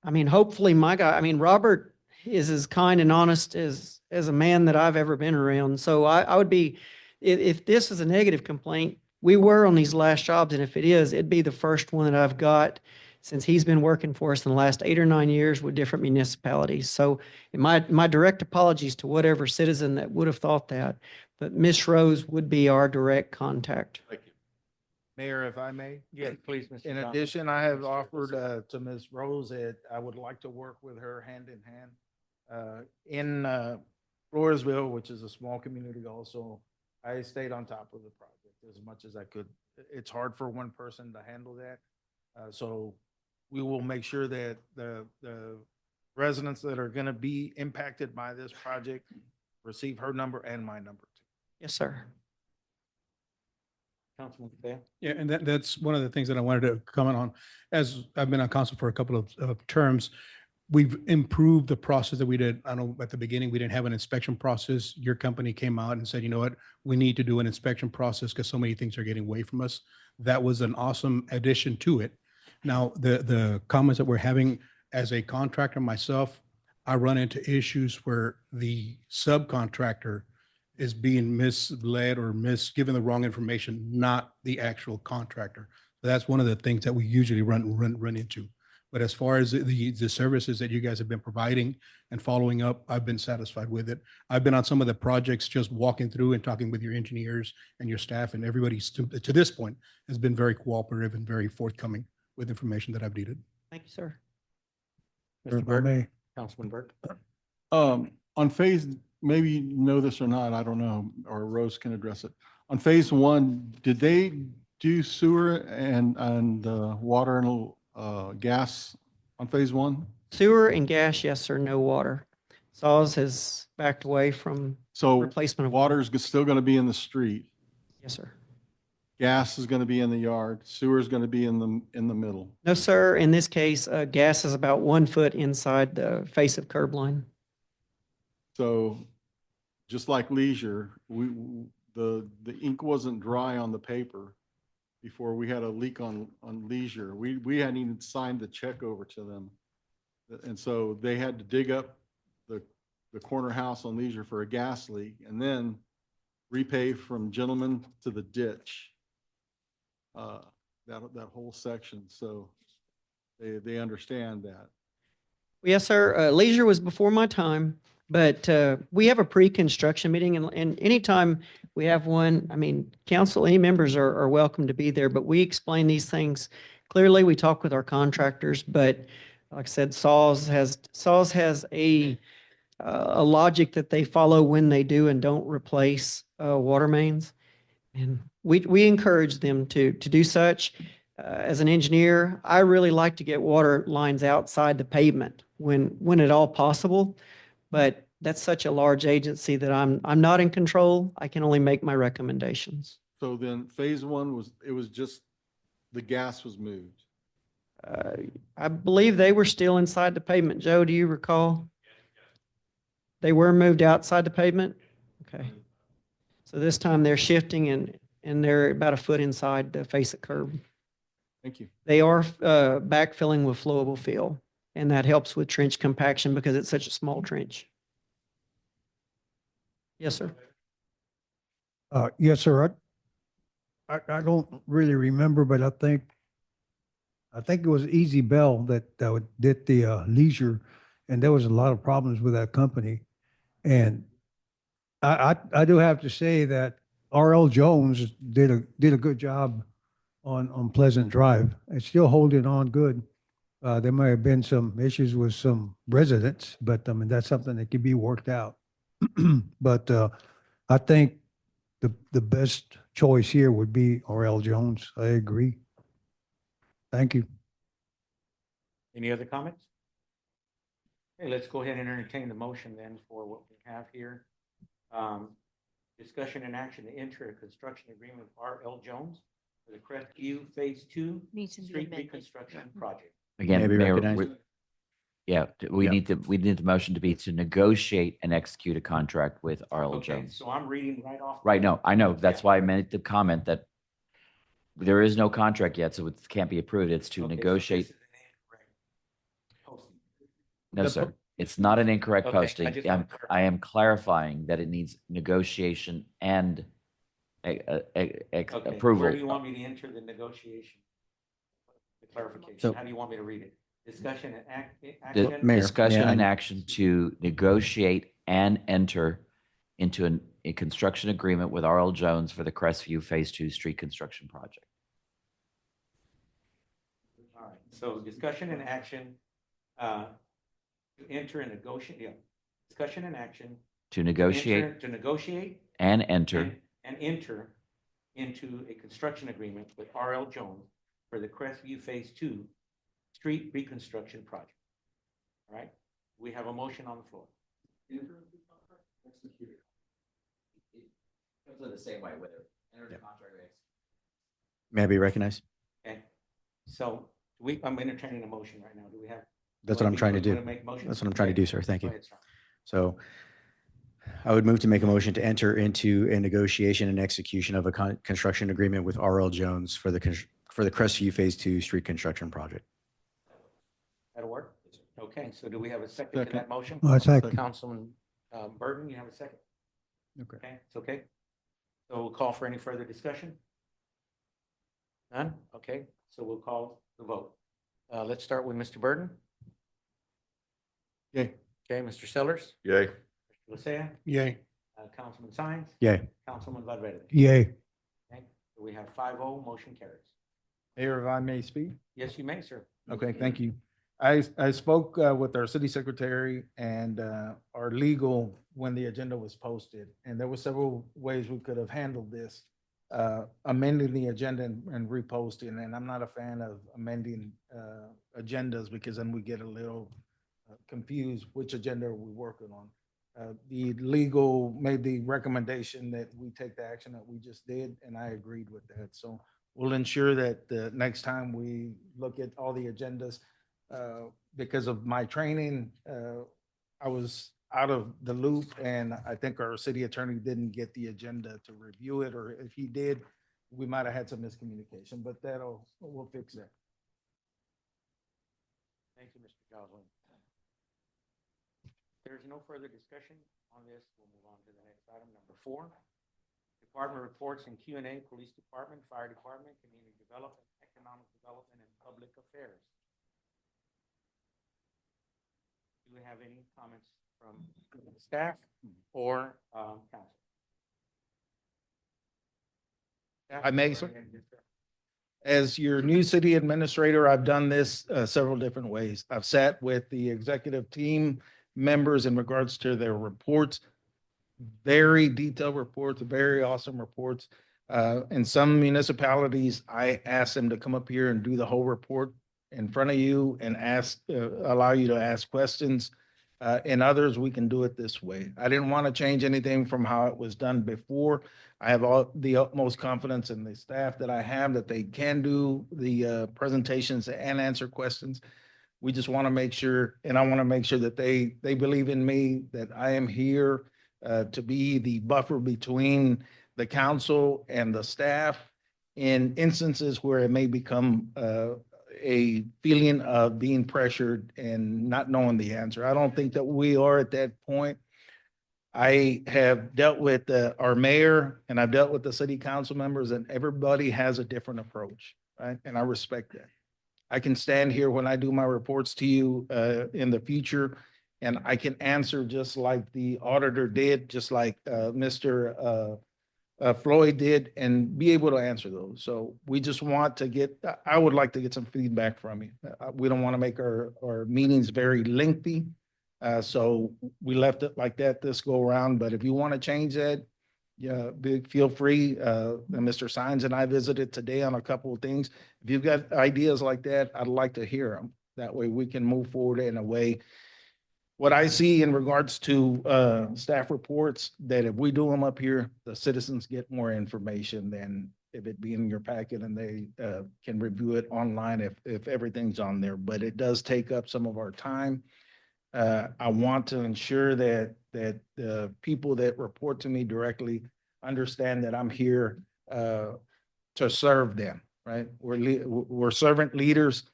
S19: I mean, hopefully Robert is as kind and honest as a man that I've ever been around. So I would be, if this is a negative complaint, we were on these last jobs, and if it is, it'd be the first one that I've got since he's been working for us in the last 8 or 9 years with different municipalities. So my direct apologies to whatever citizen that would have thought that, but Miss Rose would be our direct contact.
S2: Thank you.
S6: Mayor, if I may?
S1: Yes, please, Mr.
S6: In
S1: Johnson.
S6: addition, I have offered to Ms. Rose that I would like to work with her hand in hand. In Floresville, which is a small community also, I stayed on top of the project. as much as I could. It's hard for one person to handle that. So we will make sure that the residents that are going to be impacted by this project receive her number and my number too.
S19: Yes, sir.
S1: Councilman Bethea?
S12: Yeah, and that's one of the things that I wanted to comment on. As I've been on council for a couple of terms, we've improved the process that we did. I know at the beginning, we didn't have an inspection process. Your company came out and said, you know what, we need to do an inspection process because so many things are getting away from us. That was an awesome addition to it. Now, the comments that we're having as a contractor myself, I run into issues where the subcontractor is being misled or given the wrong information, not the actual contractor. So that's one of the things that we usually run into. But as far as the services that you guys have been providing and following up, I've been satisfied with it. I've been on some of the projects, just walking through and talking with your engineers and your staff, and everybody to this point has been very cooperative and very forthcoming with information that I've needed.
S19: Thank you, sir.
S1: Mr. Burke? Councilman Burke?
S11: On phase, maybe you know this or not, I don't know, or Rose can address it. On phase one, did they do sewer and water and gas on phase one?
S19: Sewer and gas, yes, sir, no water. SAWS has backed away from
S11: So
S19: replacement of
S11: water's still going to be in the street.
S19: Yes, sir.
S11: Gas is going to be in the yard. Sewer is going to be in the middle.
S19: No, sir. In this case, gas is about 1 foot inside the face of curb line.
S11: So just like Leisure, the ink wasn't dry on the paper before we had a leak on Leisure. We hadn't even signed the check over to them. And so they had to dig up the corner house on Leisure for a gas leak and then repave from Gentleman to the ditch. That whole section. So they understand that.
S19: Yes, sir. Leisure was before my time, but we have a pre-construction meeting, and anytime we have one, I mean, council, any members are welcome to be there, but we explain these things clearly. We talk with our contractors, but like I said, SAWS has a logic that they follow when they do and don't replace water mains. And we encourage them to do such. As an engineer, I really like to get water lines outside the pavement when at all possible. But that's such a large agency that I'm not in control. I can only make my recommendations.
S11: So then phase one was just the gas was moved.
S19: I believe they were still inside the pavement. Joe, do you recall? They were moved outside the pavement? Okay. So this time they're shifting and they're about 1 foot inside the face of curb.
S11: Thank you.
S19: They are backfilling with flowable fill, and that helps with trench compaction because it's such a small trench. Yes, sir.
S20: Yes, sir. I don't really remember, but I think it was Easy Bell that did the Leisure, and there was a lot of problems with that company. And I do have to say that R.L. Jones did a good job on Pleasant Drive. It's still holding on good. There may have been some issues with some residents, but I mean, that's something that can be worked out. But I think the best choice here would be R.L. Jones. I agree. Thank you.
S1: Any other comments? Okay, let's go ahead and entertain the motion then for what we have here. Discussion and action to enter a construction agreement with R.L. Jones for the Crestview Phase 2 Street Reconstruction Project.
S17: Again,
S13: May I be
S17: Mayor,
S13: recognized?
S17: we need the motion to be to negotiate and execute a contract with R.L.
S1: Okay,
S17: Jones.
S1: so I'm reading right off.
S17: Right, no, I know. That's why I meant to comment that there is no contract yet, so it can't be approved. It's to
S1: Okay, so
S17: negotiate.
S1: this is an incorrect posting.
S17: No, sir. It's not an incorrect
S1: Okay, I
S17: posting.
S1: just want to clarify.
S17: I am clarifying that it needs negotiation and
S1: Okay,
S17: approval.
S1: where do you want me to enter the negotiation? The clarification,
S13: So-
S1: how do you want me to read it? Discussion and
S17: The
S1: action?
S13: Mayor,
S17: discussion
S13: may I-
S17: and action to negotiate and enter into a construction agreement with R.L. Jones for the Crestview Phase 2 Street Construction Project.
S1: All right, so discussion and action, to enter and negotiate, discussion and action.
S17: To negotiate
S1: To negotiate
S17: and enter
S1: and enter into a construction agreement with R.L. Jones for the Crestview Phase 2 street reconstruction project. All right, we have a motion on the floor.
S17: Comes out the same way, whether enter the contract or
S13: May I be recognized?
S1: Okay, so I'm entertaining a motion right now. Do we have?
S13: That's what I'm trying to do.
S1: Make a motion?
S13: That's what I'm trying to do, sir. Thank
S1: Go
S13: you.
S1: ahead, sir.
S13: So I would move to make a motion to enter into a negotiation and execution of a construction agreement with R.L. Jones for the Crestview Phase 2 street construction project.
S1: That'll work? Okay, so do we have a second to that motion?
S20: I second.
S1: Councilman Burton, you have a second? Okay, it's okay. So we'll call for any further discussion? None? Okay, so we'll call the vote. Let's start with Mr. Burton.
S11: Yay.
S1: Okay, Mr. Sellers,
S2: Yay.
S1: Mr. Lysia,
S11: Yay.
S1: Councilman Sines,
S13: Yay.
S1: Councilman Ledbetter.
S20: Yay.
S1: Okay, so we have 5-0, motion carries.
S6: Mayor, if I may speak?
S1: Yes, you may, sir.
S6: Okay, thank you. I spoke with our city secretary and our legal when the agenda was posted, and there were several ways we could have handled this. Amending the agenda and reposting, and I'm not a fan of amending agendas because then we get a little confused which agenda are we working on. The legal made the recommendation that we take the action that we just did, and I agreed with that. So we'll ensure that the next time we look at all the agendas, because of my training, I was out of the loop, and I think our city attorney didn't get the agenda to review it, or if he did, we might have had some miscommunication, but we'll fix that.
S1: Thank you, Mr. Goslin. There's no further discussion on this. We'll move on to the next item, number 4. Department reports and Q&A, Police Department, Fire Department, Community Development, Economic Development, and Public Affairs. Do we have any comments from staff or council?
S6: I may, sir. As your new city administrator, I've done this several different ways. I've sat with the executive team members in regards to their reports, very detailed reports, very awesome reports. In some municipalities, I ask them to come up here and do the whole report in front of you and allow you to ask questions. In others, we can do it this way. I didn't want to change anything from how it was done before. I have all the utmost confidence in the staff that I have that they can do the presentations and answer questions. We just want to make sure, and I want to make sure that they believe in me, that I am here to be the buffer between the council and the staff in instances where it may become a feeling of being pressured and not knowing the answer. I don't think that we are at that point. I have dealt with our mayor and I've dealt with the city council members, and everybody has a different approach, right? And I respect that. I can stand here when I do my reports to you in the future, and I can answer just like the auditor did, just like Mr. Floyd did, and be able to answer those. So we just want to I would like to get some feedback from you. We don't want to make our meetings very lengthy. So we left it like that this go around, but if you want to change that, yeah, feel free. Mr. Sines and I visited today on a couple of things. If you've got ideas like that, I'd like to hear them. That way we can move forward in a way. What I see in regards to staff reports, that if we do them up here, the citizens get more information than if it be in your packet and they can review it online if everything's on there. But it does take up some of our time. I want to ensure that the people that report to me directly understand that I'm here to serve them, right? We're servant leaders,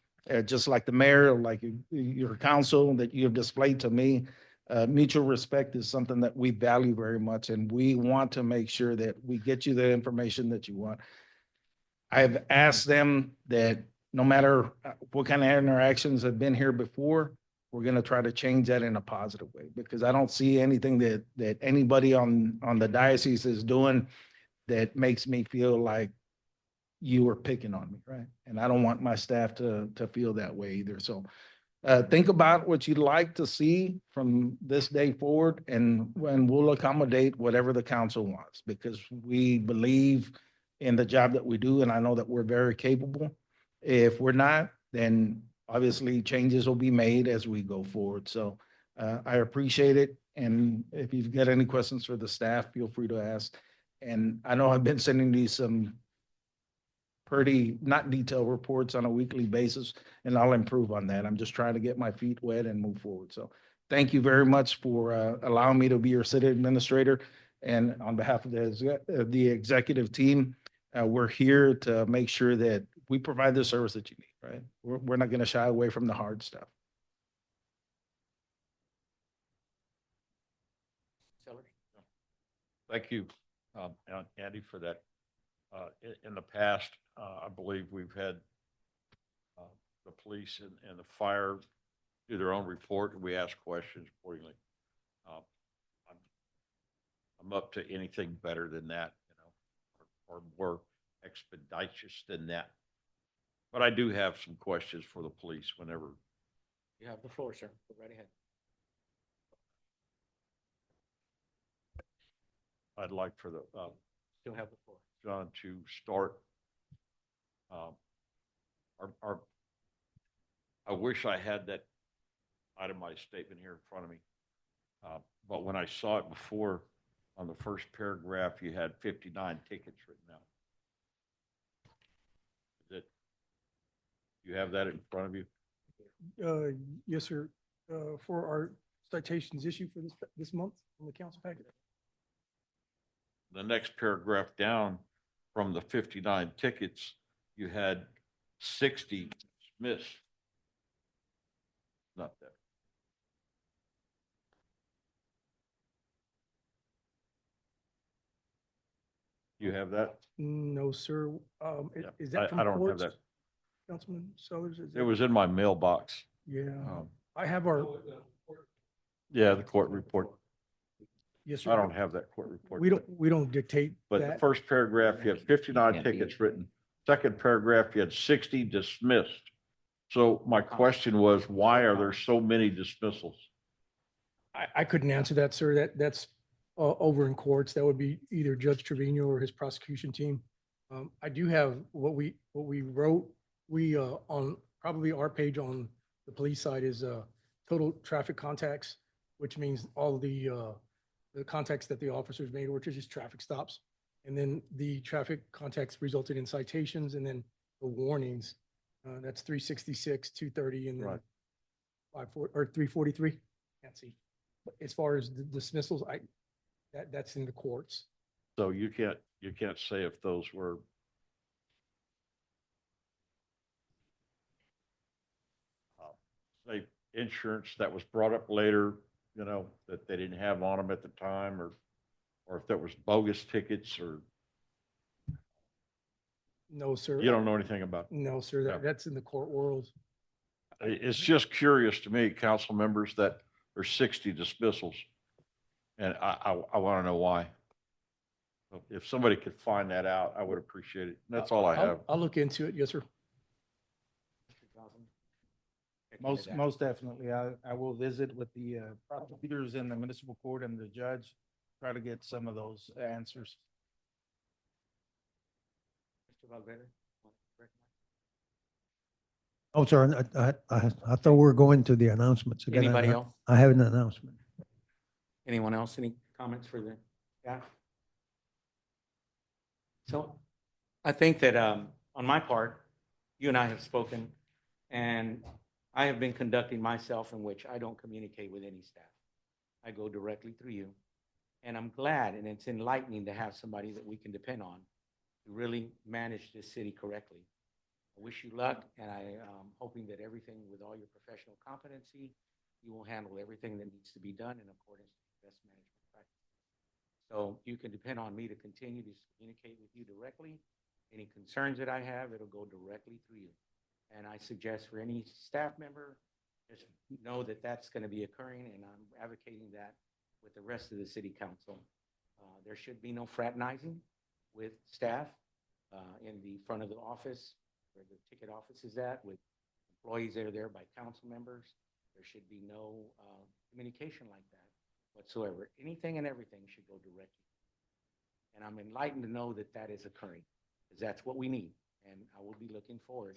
S6: just like the mayor, like your council that you have displayed to me. Mutual respect is something that we value very much, and we want to make sure that we get you the information that you want. I've asked them that no matter what kind of interactions have been here before, we're going to try to change that in a positive way, because I don't see anything that anybody on the diocese is doing that makes me feel like you are picking on me, right? And I don't want my staff to feel that way either. So think about what you'd like to see from this day forward, and we'll accommodate whatever the council wants, because we believe in the job that we do, and I know that we're very capable. If we're not, then obviously changes will be made as we go forward. So I appreciate it. And if you've got any questions for the staff, feel free to ask. And I know I've been sending you some pretty, not detailed reports on a weekly basis, and I'll improve on that. I'm just trying to get my feet wet and move forward. So thank you very much for allowing me to be your city administrator. And on behalf of the executive team, we're here to make sure that we provide the service that you need, right? We're not going to shy away from the hard stuff.
S2: Thank you, Andy, for that. In the past, I believe we've had the police and the fire do their own report, and we ask questions accordingly. I'm up to anything better than that, you know, or more expeditious than that. But I do have some questions for the police whenever.
S1: You have the floor, sir. Go right ahead.
S2: I'd like for the
S1: Still have the floor.
S2: John to start. I wish I had that itemized statement here in front of me. But when I saw it before, on the first paragraph, you had 59 tickets written out. Is it, you have that in front of you?
S7: Yes, sir. For our citations issued for this month on the council packet.
S2: The next paragraph down from the 59 tickets, you had 60 dismissed. Not that. You have that?
S7: No, sir.
S2: Yeah,
S7: Is that from
S2: I don't have
S7: courts?
S2: that.
S7: Councilman Sellers? Is
S2: It
S7: that-
S2: was in my mailbox.
S7: Yeah,
S2: Um,
S7: I have our,
S2: Yeah, the court report.
S7: yes, sir.
S2: I don't have that court report.
S7: We don't dictate
S2: But the
S7: that.
S2: first paragraph, you had 59
S17: Can't be.
S2: tickets written. Second paragraph, you had 60 dismissed. So my question was, why are there so many dismissals?
S7: I couldn't answer that, sir. That's over in courts. That would be either Judge Trevino or his prosecution team. I do have what we wrote. We, on probably our page on the police side is total traffic contacts, which means all the contacts that the officers made, which is just traffic stops. And then the traffic contacts resulted in citations, and then the warnings. That's 366, 230, and then
S2: Right.
S7: 343. Can't see. But as far as the dismissals, that's in the courts.
S2: So you can't say if those were say insurance that was brought up later, you know, that they didn't have on them at the time, or if that was bogus tickets, or
S7: No, sir.
S2: you don't know anything about.
S7: No, sir.
S2: Yeah.
S7: That's in the court world.
S2: It's just curious to me, council members, that there's 60 dismissals. And I want to know why. If somebody could find that out, I would appreciate it. That's all I have.
S7: I'll look into it. Yes, sir.
S6: Most definitely. I will visit with the prosecutors in the municipal court and the judge, try to get some of those answers.
S1: Mr. Valverde?
S20: Oh, sorry, I thought we were going to the announcements. I got an
S1: Anybody
S20: annou-
S1: else?
S20: I have an announcement.
S1: Anyone else? Any comments for the staff? So I think that on my part, you and I have spoken, and I have been conducting myself in which I don't communicate with any staff. I go directly through you. And I'm glad, and it's enlightening to have somebody that we can depend on to really manage this city correctly. I wish you luck, and I am hoping that everything, with all your professional competency, you will handle everything that needs to be done in accordance with best management practices. So you can depend on me to continue to communicate with you directly. Any concerns that I have, it'll go directly through you. And I suggest for any staff member, just know that that's going to be occurring, and I'm advocating that with the rest of the city council. There should be no fraternizing with staff in the front of the office, where the ticket office is at, with employees that are there by council members. There should be no communication like that whatsoever. Anything and everything should go directly. And I'm enlightened to know that that is occurring. because that's what we need. And I will be looking forward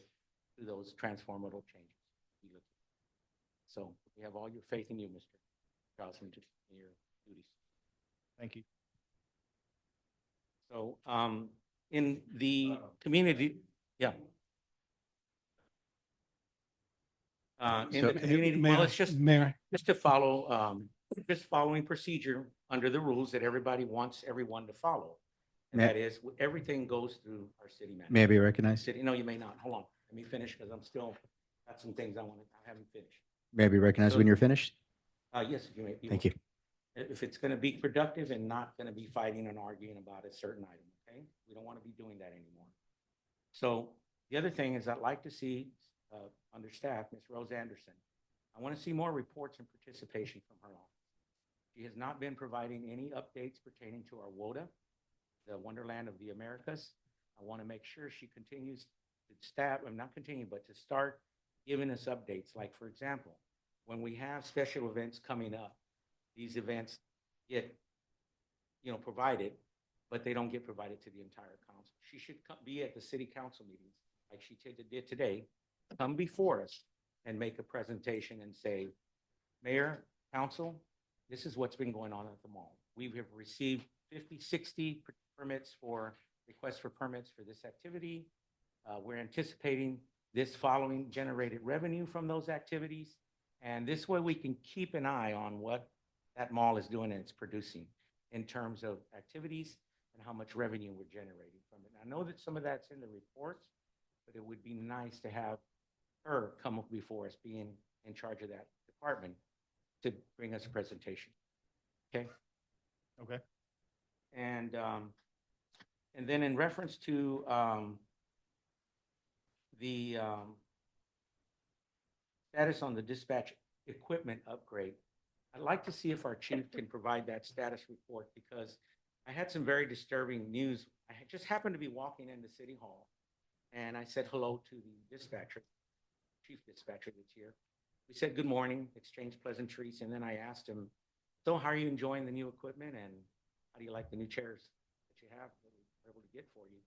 S1: to those transformative changes. Be looking- So we have all your faith in you, Mr. Johnson, to your duties.
S6: Thank you.
S1: So, in the community, yeah. In
S9: So,
S1: the community,
S9: Mayor-
S1: well, it's just
S9: Mayor.
S1: to follow, just following procedure under the rules that everybody wants everyone to follow. And
S13: May-
S1: that is, everything goes through our city manager.
S13: May I be recognized?
S1: City, no, you may not. Hold on. Let me finish because I'm still, got some things I haven't finished.
S13: May I be recognized when you're finished?
S1: Yes, you may.
S13: Thank you.
S1: If it's going to be productive and not going to be fighting and arguing about a certain item, okay? We don't want to be doing that anymore. So the other thing is I'd like to see, under staff, Ms. Rose Anderson, I want to see more reports and participation from her office. She has not been providing any updates pertaining to our WODA, the Wonderland of the Americas. I want to make sure she continues to staff, not continue, but to start giving us updates. Like, for example, when we have special events coming up, these events get, provided, but they don't get provided to the entire council. She should be at the city council meetings like she did today, come before us and make a presentation and say, Mayor, council, this is what's been going on at the mall. We have received 50, 60 permits for requests for permits for this activity. We're anticipating this following generated revenue from those activities. And this way we can keep an eye on what that mall is doing and it's producing in terms of activities and how much revenue we're generating from it. I know that some of that's in the reports, but it would be nice to have her come up before us, being in charge of that department, to bring us a presentation. Okay?
S6: Okay.
S1: And then in reference to the status on the dispatch equipment upgrade, I'd like to see if our chief can provide that status report, because I had some very disturbing news. I just happened to be walking into City Hall and I said hello to the dispatcher, chief dispatcher that's here. We said good morning, exchanged pleasantries, and then I asked him, so how are you enjoying the new equipment and how do you like the new chairs that you have that we're able to get for you?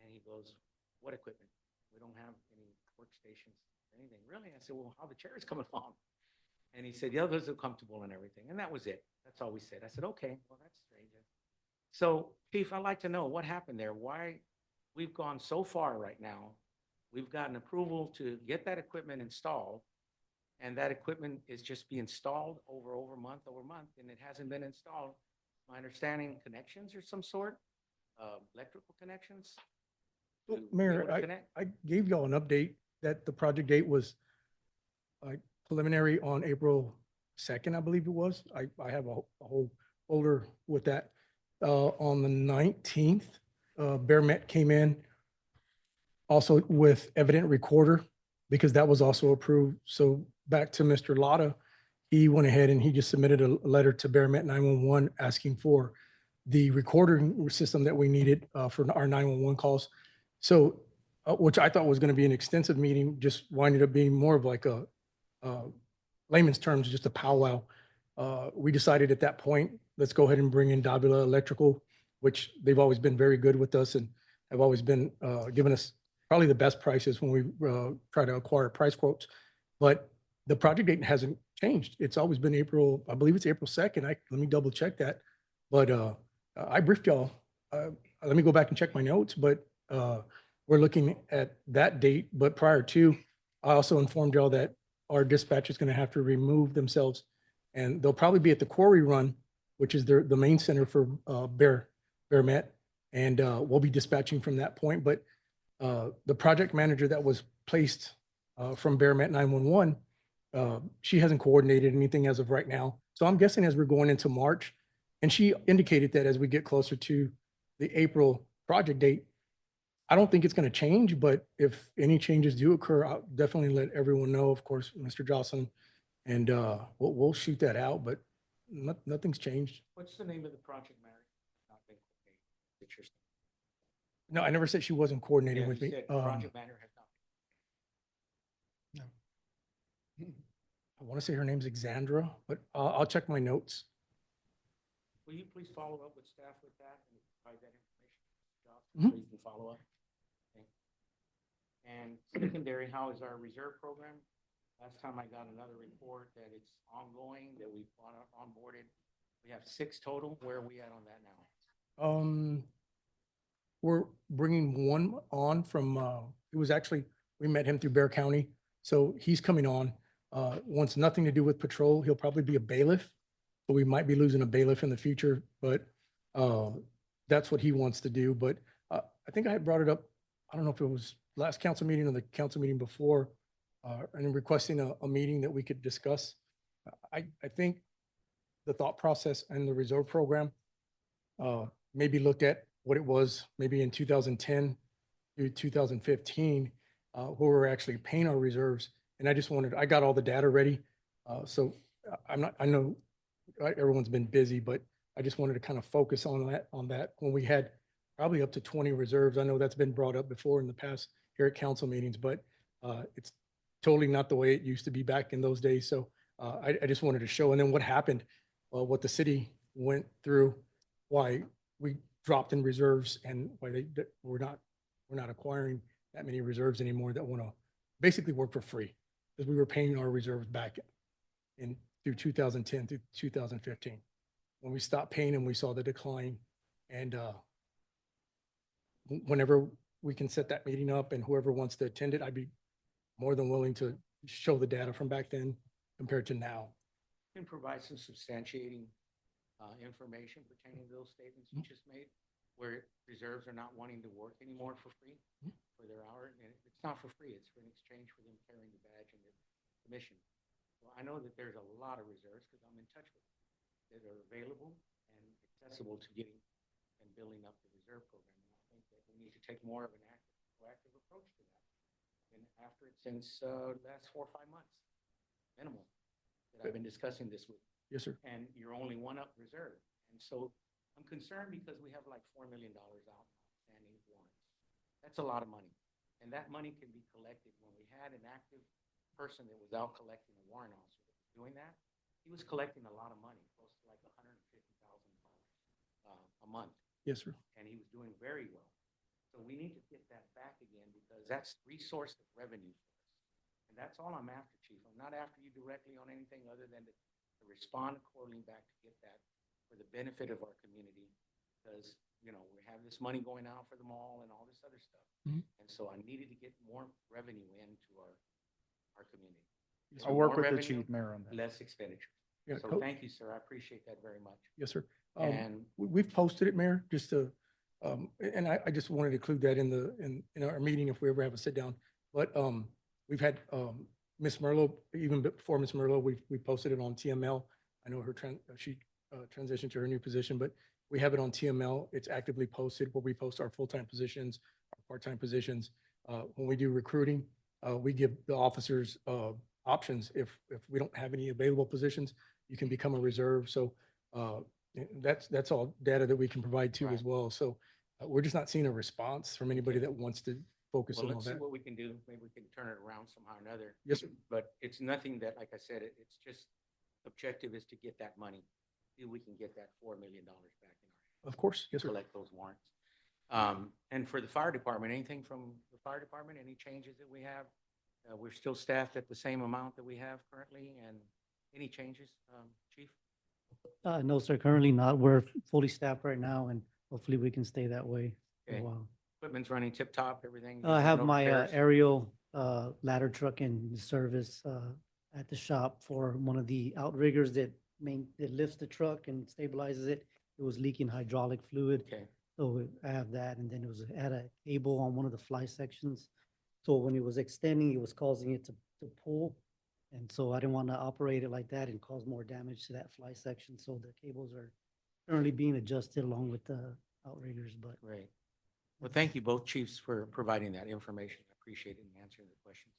S1: And he goes, what equipment? We don't have any workstations or anything. Really? I said, well, how are the chairs coming along? And he said, yeah, those are comfortable and everything. And that was it. That's all we said. I said, okay, well, that's strange. So, Chief, I'd like to know what happened there. Why we've gone so far right now. We've gotten approval to get that equipment installed, and that equipment is just being installed over month, and it hasn't been installed. My understanding, connections or some sort, electrical connections.
S7: Well,
S1: to be
S7: Mayor,
S1: able to connect?
S7: I gave y'all an update that the project date was preliminary on April 2nd, I believe it was. I have a whole folder with that. On the 19th, Bear Met came in also with evident recorder, because that was also approved. So back to Mr. Lotta, he went ahead and he just submitted a letter to Bear Met 911 asking for the recording system that we needed for our 911 calls. So, which I thought was going to be an extensive meeting, just winded up being more of like a layman's terms, just a powwow. We decided at that point, let's go ahead and bring in Davila Electrical, which they've always been very good with us and have always been giving us probably the best prices when we try to acquire price quotes. But the project date hasn't changed. It's always been April, I believe it's April 2nd. Let me double check that. But I briefed y'all. Let me go back and check my notes, but we're looking at that date. But prior to, I also informed y'all that our dispatch is going to have to remove themselves, and they'll probably be at the quarry run, which is the main center for Bear Met, and we'll be dispatching from that point. But the project manager that was placed from Bear Met 911, she hasn't coordinated anything as of right now. So I'm guessing as we're going into March, and she indicated that as we get closer to the April project date, I don't think it's going to change, but if any changes do occur, I'll definitely let everyone know, of course, Mr. Jocelyn, and we'll shoot that out, but nothing's changed.
S1: What's the name of the project, Mary? Not been coordinated. It's your-
S7: No, I never said she wasn't coordinating
S1: Yeah,
S7: with
S1: you
S7: me.
S1: said project manager has not.
S7: I want to say her name's Exandra, but I'll check my notes.
S1: Will you please follow up with staff with that and provide that information?
S7: Mhm.
S1: So you can follow up. And secondary, how is our reserve program? Last time I got another report that it's ongoing, that we've onboarded. We have 6 total. Where are we at on that now?
S7: We're bringing one on from, it was actually, we met him through Bear County. So he's coming on, wants nothing to do with patrol. He'll probably be a bailiff. But we might be losing a bailiff in the future, but that's what he wants to do. But I think I had brought it up, I don't know if it was last council meeting or the council meeting before, and requesting a meeting that we could discuss. I think the thought process and the reserve program maybe looked at what it was maybe in 2010 through 2015, where we're actually paying our reserves. And I got all the data ready. So I know everyone's been busy, but I just wanted to kind of focus on that when we had probably up to 20 reserves. I know that's been brought up before in the past here at council meetings, but it's totally not the way it used to be back in those days. So I just wanted to show, and then what happened, what the city went through, why we dropped in reserves, and why we're not acquiring that many reserves anymore that want to basically work for free, because we were paying our reserves back through 2010 through 2015. When we stopped paying them, we saw the decline. And whenever we can set that meeting up and whoever wants to attend it, I'd be more than willing to show the data from back then compared to now.
S1: Can provide some substantiating information pertaining to those statements you just made, where reserves are not wanting to work anymore for free for their hour. And it's not for free, it's for an exchange for them carrying the badge and the commission. Well, I know that there's a lot of reserves because I'm in touch with them that are available and accessible to getting and building up the reserve program. And I think that we need to take more of an active, proactive approach to that. And after it, since the last 4 or 5 months, minimal, that I've been discussing this with.
S7: Yes, sir.
S1: And you're only one up reserve. And so I'm concerned because we have like $4 million out outstanding warrants. That's a lot of money. And that money can be collected. When we had an active person that was out collecting, a warrant officer that was doing that, he was collecting a lot of money, close to like $150,000 a month.
S7: Yes, sir.
S1: And he was doing very well. So we need to get that back again because that's resource of revenue for us. And that's all I'm after, Chief. I'm not after you directly on anything other than to respond accordingly back to get that for the benefit of our community. Because, you know, we have this money going out for the mall and all this other stuff.
S7: Mhm.
S1: And so I needed to get more revenue into our community. So
S6: I'll work
S1: more
S6: with the
S1: revenue,
S6: chief mayor on that.
S1: less expenditure.
S7: Yeah,
S1: So thank you, sir. I appreciate that very much.
S7: Yes, sir.
S1: And
S7: We've posted it, Mayor, just to, and I just wanted to include that in our meeting if we ever have a sit down. But we've had Ms. Merlo, even before Ms. Merlo, we posted it on TML. I know she transitioned to her new position, but we have it on TML. It's actively posted where we post our full-time positions, our part-time positions. When we do recruiting, we give the officers options. If we don't have any available positions, you can become a reserve. So that's all data that we can provide too as well. So we're just not seeing a response from anybody that wants to focus
S1: well,
S7: on all
S1: let's see
S7: that.
S1: what we can do. Maybe we can turn it around somehow or another.
S7: Yes, sir.
S1: But it's nothing that, like I said, it's just objective is to get that money. See if we can get that $4 million back in our.
S7: Of course, yes, sir.
S1: Collect those warrants. And for the fire department, anything from the fire department, any changes that we have? We're still staffed at the same amount that we have currently, and any changes, Chief?
S21: No, sir, currently not. We're fully staffed right now, and hopefully we can stay that way for a
S1: Okay.
S21: while.
S1: Equipment's running tip-top, everything?
S21: I have
S1: no
S21: my
S1: repairs?
S21: aerial ladder truck in service at the shop for one of the outriggers that lifts the truck and stabilizes it. It was leaking hydraulic fluid.
S1: Okay.
S21: So I have that, and then had a cable on one of the fly sections. So when it was extending, it was causing it to pull. And so I didn't want to operate it like that and cause more damage to that fly section. So the cables are currently being adjusted along with the outriggers, but.
S1: Great. Well, thank you both chiefs for providing that information. I appreciate it and answering the questions.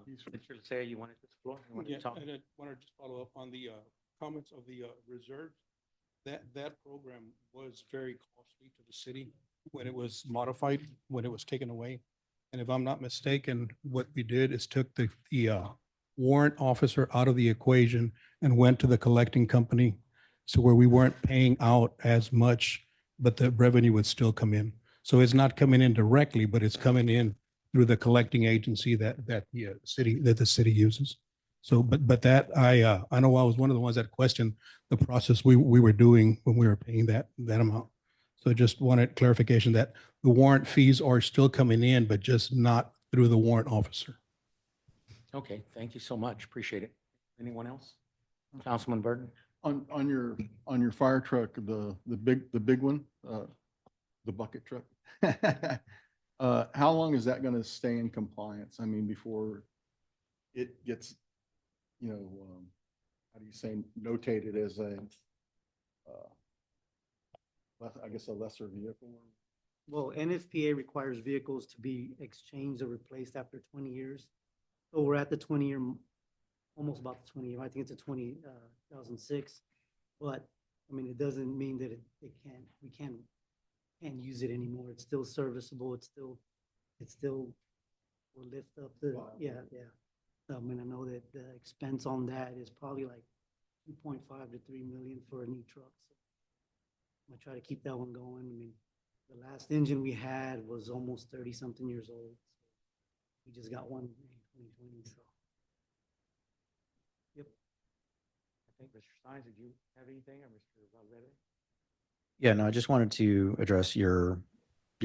S1: Mr. Lysia, you wanted this floor? You wanted
S12: Yeah,
S1: to talk?
S12: and I want to just follow up on the comments of the reserves. That program was very costly to the city when it was modified, when it was taken away. And if I'm not mistaken, what we did is took the warrant officer out of the equation and went to the collecting company. So where we weren't paying out as much, but the revenue would still come in. So it's not coming in directly, but it's coming in through the collecting agency that the city uses. So, but that I know I was one of the ones that questioned the process we were doing when we were paying that amount. So just wanted clarification that the warrant fees are still coming in, but just not through the warrant officer.
S1: Okay, thank you so much. Appreciate it. Anyone else? Councilman Burton?
S11: On your fire truck, the big one, the bucket truck. How long is that going to stay in compliance? I mean, before it gets, how do you say, notated as a, I guess a lesser vehicle?
S21: Well, NFPA requires vehicles to be exchanged or replaced after 20 years. So we're at the 20-year, almost about the 20-year. I think it's a 2006. But I mean, it doesn't mean that we can't use it anymore. It's still serviceable. It still will lift up the, yeah. So, I mean, I know that the expense on that is probably like 2.5 to 3 million for a new truck. So I'm gonna try to keep that one going. I mean, the last engine we had was almost 30-something years old. So we just got one in 2020, so. Yep.
S1: I think Mr. Steins, did you have anything, or Mr. Valverde?
S13: Yeah, no, I just wanted to address your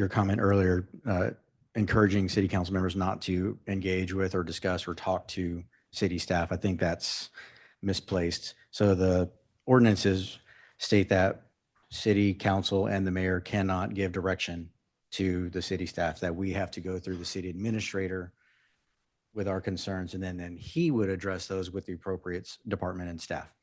S13: comment earlier, encouraging city council members not to engage with or discuss or talk to city staff. I think that's misplaced. So the ordinances state that city council and the mayor cannot give direction to the city staff, that we have to go through the city administrator with our concerns, and then he would address those with the appropriate department and staff.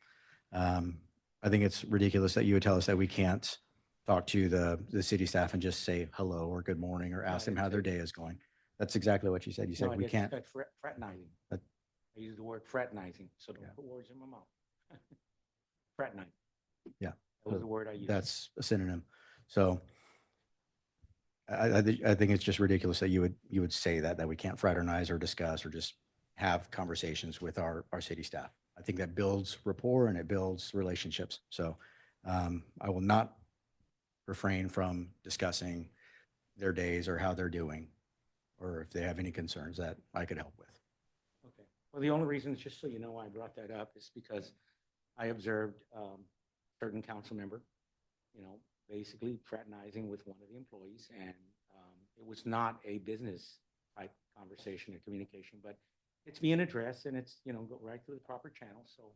S13: I think it's ridiculous that you would tell us that we can't talk to the city staff and just say hello or good morning or ask them how their day is going. That's exactly what you said. You said
S1: No, I
S13: we
S1: guess
S13: can't.
S1: it's fraternizing. I use the word fraternizing, so don't put words in my mouth. Fraternizing.
S13: Yeah.
S1: That was the word I used.
S13: That's a synonym. So I think it's just ridiculous that you would say that we can't fraternize or discuss or just have conversations with our city staff. I think that builds rapport and it builds relationships. So I will not refrain from discussing their days or how they're doing, or if they have any concerns that I could help with.
S1: Okay. Well, the only reason, just so you know, why I brought that up is because I observed certain council member, basically fraternizing with one of the employees, and it was not a business type conversation or communication, but it's being addressed, and it's go right through the proper channel, so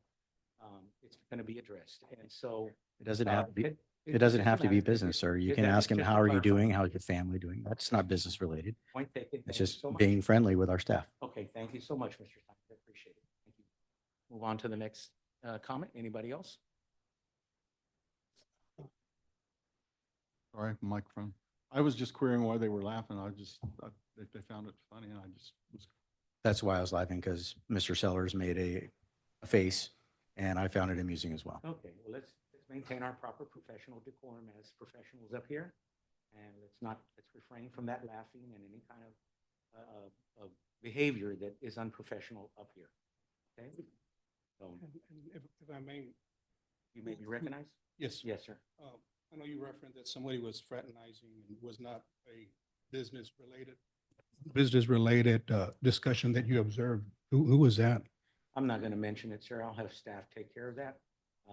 S1: it's going to be addressed, and so
S13: It doesn't have to be. It doesn't have to be business, sir. You can ask him, how are you doing? How's your family doing? That's not business related.
S1: Point taken.
S13: It's
S1: Thank you
S13: just
S1: so much.
S13: being friendly with our staff.
S1: Okay, thank you so much, Mr. Stein. I appreciate it. Thank you. Move on to the next comment. Anybody else?
S11: Sorry, microphone. I was just querying why they were laughing. They found it funny, and I just was.
S13: That's why I was laughing, because Mr. Sellers made a face and I found it amusing as well.
S1: Okay, well, let's maintain our proper professional decorum as professionals up here. And let's refrain from that laughing and any kind of behavior that is unprofessional up here. Okay? So
S12: If I may.
S1: you may be recognized?
S12: Yes.
S1: Yes, sir.
S12: I know you referenced that somebody was fraternizing and was not a business related discussion that you observed. Who was that?
S1: I'm not going to mention it, sir. I'll have staff take care of that.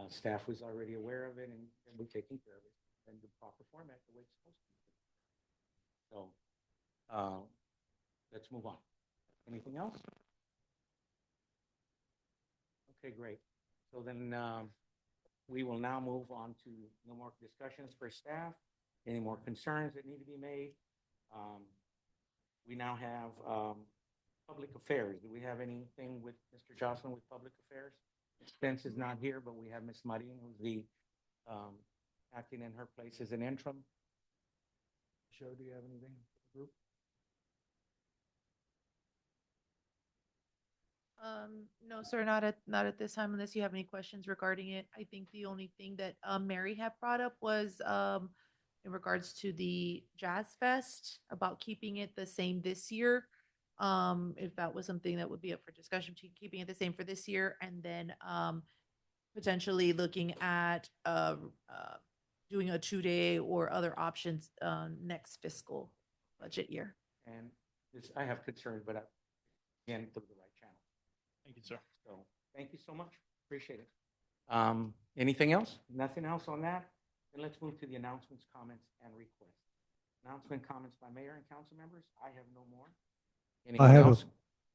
S1: Staff was already aware of it, and we're taking care of it in the proper format, the way it's supposed to be. So let's move on. Anything else? Okay, great. So then we will now move on to no more discussions for staff. Any more concerns that need to be made? We now have public affairs. Do we have anything with Mr. Jocelyn with public affairs? Spence is not here, but we have Ms. Marin, who's the acting in her place as an interim. Joe, do you have anything for the group?
S3: No, sir, not at this time, unless you have any questions regarding it. I think the only thing that Mary had brought up was in regards to the Jazz Fest, about keeping it the same this year. If that was something that would be up for discussion, keeping it the same for this year, and then potentially looking at doing a 2-day or other options next fiscal budget year.
S1: And I have concerns, but again, through the right channel.
S10: Thank you, sir.
S1: So, thank you so much. Appreciate it. Anything else? Nothing else on that? Then let's move to the announcements, comments, and requests. Announcement, comments by mayor and council members. I have no more.
S20: I
S1: Anyone
S20: have
S1: else?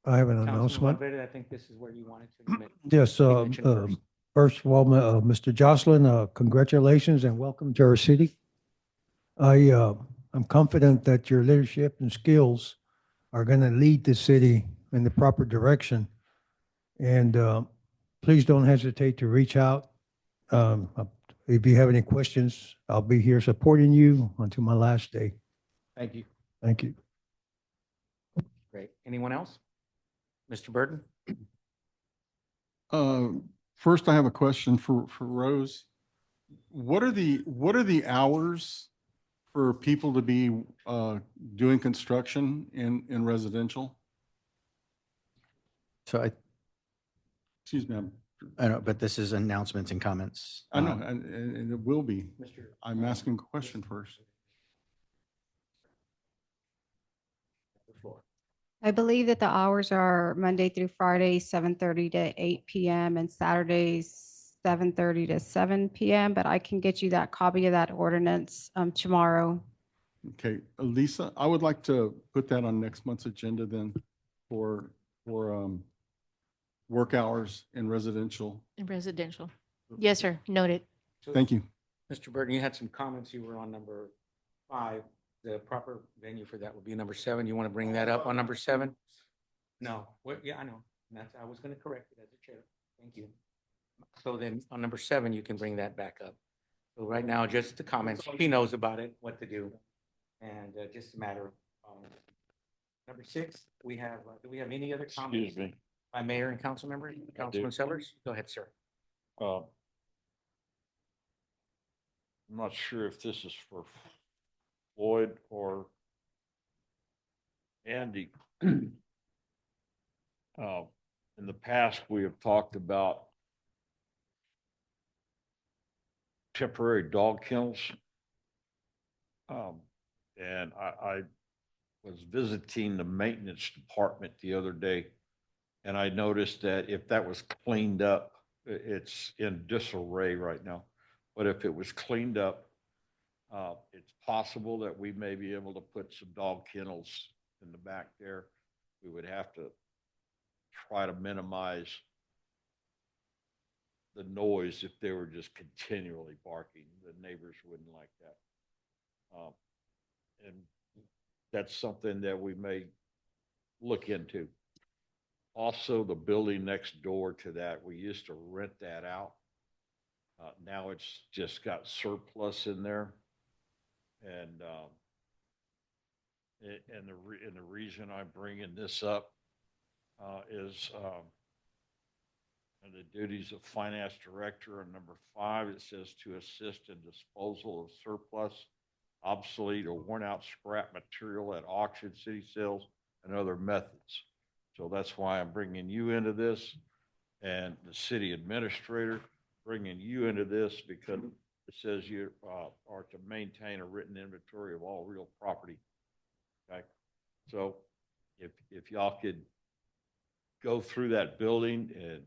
S20: I have an
S1: Councilman
S20: announcement.
S1: Valverde, I think this is where you wanted to.
S20: Yes,
S1: you mentioned first.
S20: first of all, Mr. Jocelyn, congratulations and welcome to our city. I'm confident that your leadership and skills are going to lead the city in the proper direction. And please don't hesitate to reach out. If you have any questions, I'll be here supporting you until my last day.
S1: Thank you.
S20: Thank you.
S1: Great. Anyone else? Mr. Burton?
S11: First, I have a question for Rose. What are the hours for people to be doing construction in residential?
S13: So
S11: Excuse me,
S13: I know, but this is announcements and comments.
S11: I know, and it will be.
S1: Mr.
S11: I'm asking a question first.
S18: I believe that the hours are Monday through Friday, 7:30 to 8 PM, and Saturdays, 7:30 to 7 PM, but I can get you that copy of that ordinance tomorrow.
S11: Okay, Lisa, I would like to put that on next month's agenda then for work hours in residential.
S5: In residential. Yes, sir. Noted.
S11: Thank you.
S1: Mr. Burton, you had some comments. You were on number 5. The proper venue for that would be number 7. You want to bring that up on number 7? No. Yeah, I know. I was going to correct it as a chair. Thank you. So then on number 7, you can bring that back up. So right now, just the comments. He knows about it, what to do. And just a matter of, number 6, we have, do we have any other comments?
S2: Excuse me.
S1: By mayor and council member? Councilman Sellers? Go ahead, sir.
S2: I'm not sure if this is for Floyd or Andy. In the past, we have talked about temporary dog kennels. And I was visiting the maintenance department the other day, and I noticed that if that was cleaned up, it's in disarray right now. But if it was cleaned up, it's possible that we may be able to put some dog kennels in the back there. We would have to try to minimize the noise if they were just continually barking. The neighbors wouldn't like that. And that's something that we may look into. Also, the building next door to that, we used to rent that out. Now it's just got surplus in there. And the reason I'm bringing this up is in the duties of finance director on number 5, it says to assist in disposal of surplus, obsolete or worn out scrap material at auction, city sales, and other methods. So that's why I'm bringing you into this, and the city administrator bringing you into this, because it says you are to maintain a written inventory of all real property. Okay, so if y'all could go through that building and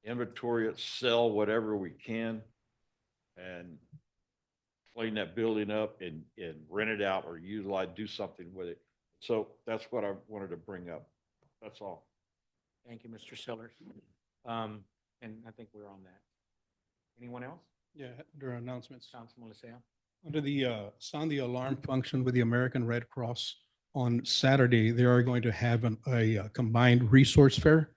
S2: inventory it, sell whatever we can, and clean that building up and rent it out or utilize, do something with it. So that's what I wanted to bring up. That's all.
S1: Thank you, Mr. Sellers. And I think we're on that. Anyone else?
S12: Yeah, under announcements.
S1: Councilman Licea?
S12: Under the sound the alarm function with the American Red Cross on Saturday, they are going to have a combined resource fair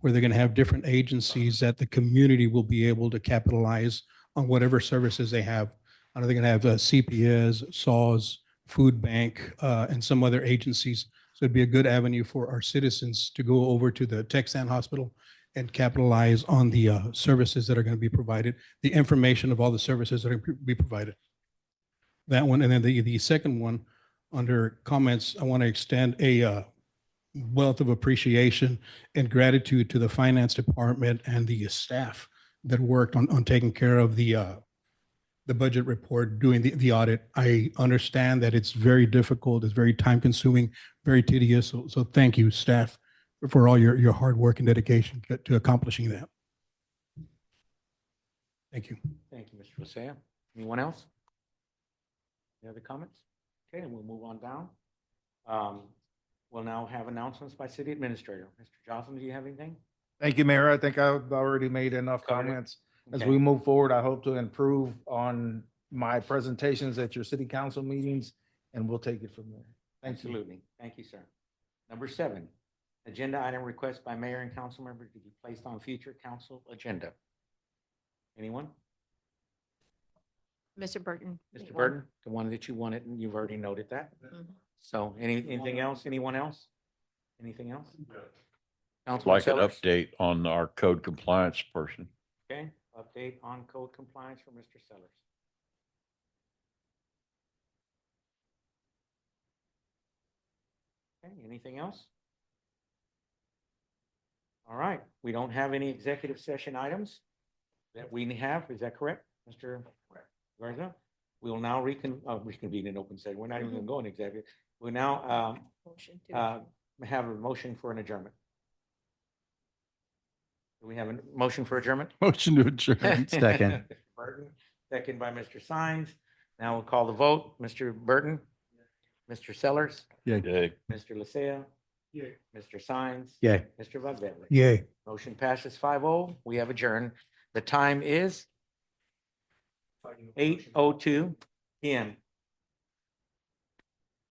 S12: where they're going to have different agencies that the community will be able to capitalize on whatever services they have. I know they're going to have CPS, SAWS, Food Bank, and some other agencies. So it'd be a good avenue for our citizens to go over to the Texan Hospital and capitalize on the services that are going to be provided, the information of all the services that are going to be provided. That one, and then the second one, under comments, I want to extend a wealth of appreciation and gratitude to the finance department and the staff that worked on taking care of the the budget report, doing the audit. I understand that it's very difficult, it's very time consuming, very tedious. So thank you, staff, for all your hard work and dedication to accomplishing that. Thank you.
S1: Thank you, Mr. Lysia. Anyone else? Any other comments? Okay, then we'll move on down. We'll now have announcements by city administrator. Mr. Johnson, do you have anything?
S6: Thank you, Mayor. I think I've already made enough
S1: Covered it.
S6: comments. As
S1: Okay.
S6: we move forward, I hope to improve on my presentations at your city council meetings, and we'll take it from there. Thank you.
S1: Absolutely. Thank you, sir. Number 7, agenda item request by mayor and council members to be placed on future council agenda. Anyone?
S3: Mr. Burton.
S1: Mr. Burton, the one that you wanted, and you've already noted that. So anything else? Anyone else? Anything else? Councilman
S2: Like an
S1: Sellers?
S2: update on our code compliance person.
S1: Okay, update on code compliance for Mr. Sellers. Okay, anything else? All right, we don't have any executive session items that we have, is that correct, Mr. Garza? We will now reconvene in open session. We're not even gonna go in executive. We'll now have a motion for an adjournment. Do we have a motion for adjournment?
S11: Motion to adjourn.
S13: Second.
S1: Burton, second by Mr. Sines. Now we'll call the vote. Mr. Burton? Mr. Sellers?
S11: Yeah.
S2: Yay.
S1: Mr. Lysia? Mr. Sines?
S13: Yay.
S1: Mr. Bugville?
S20: Yay.
S1: Motion passes 5-0. We have adjourned. The time is 8:02 PM.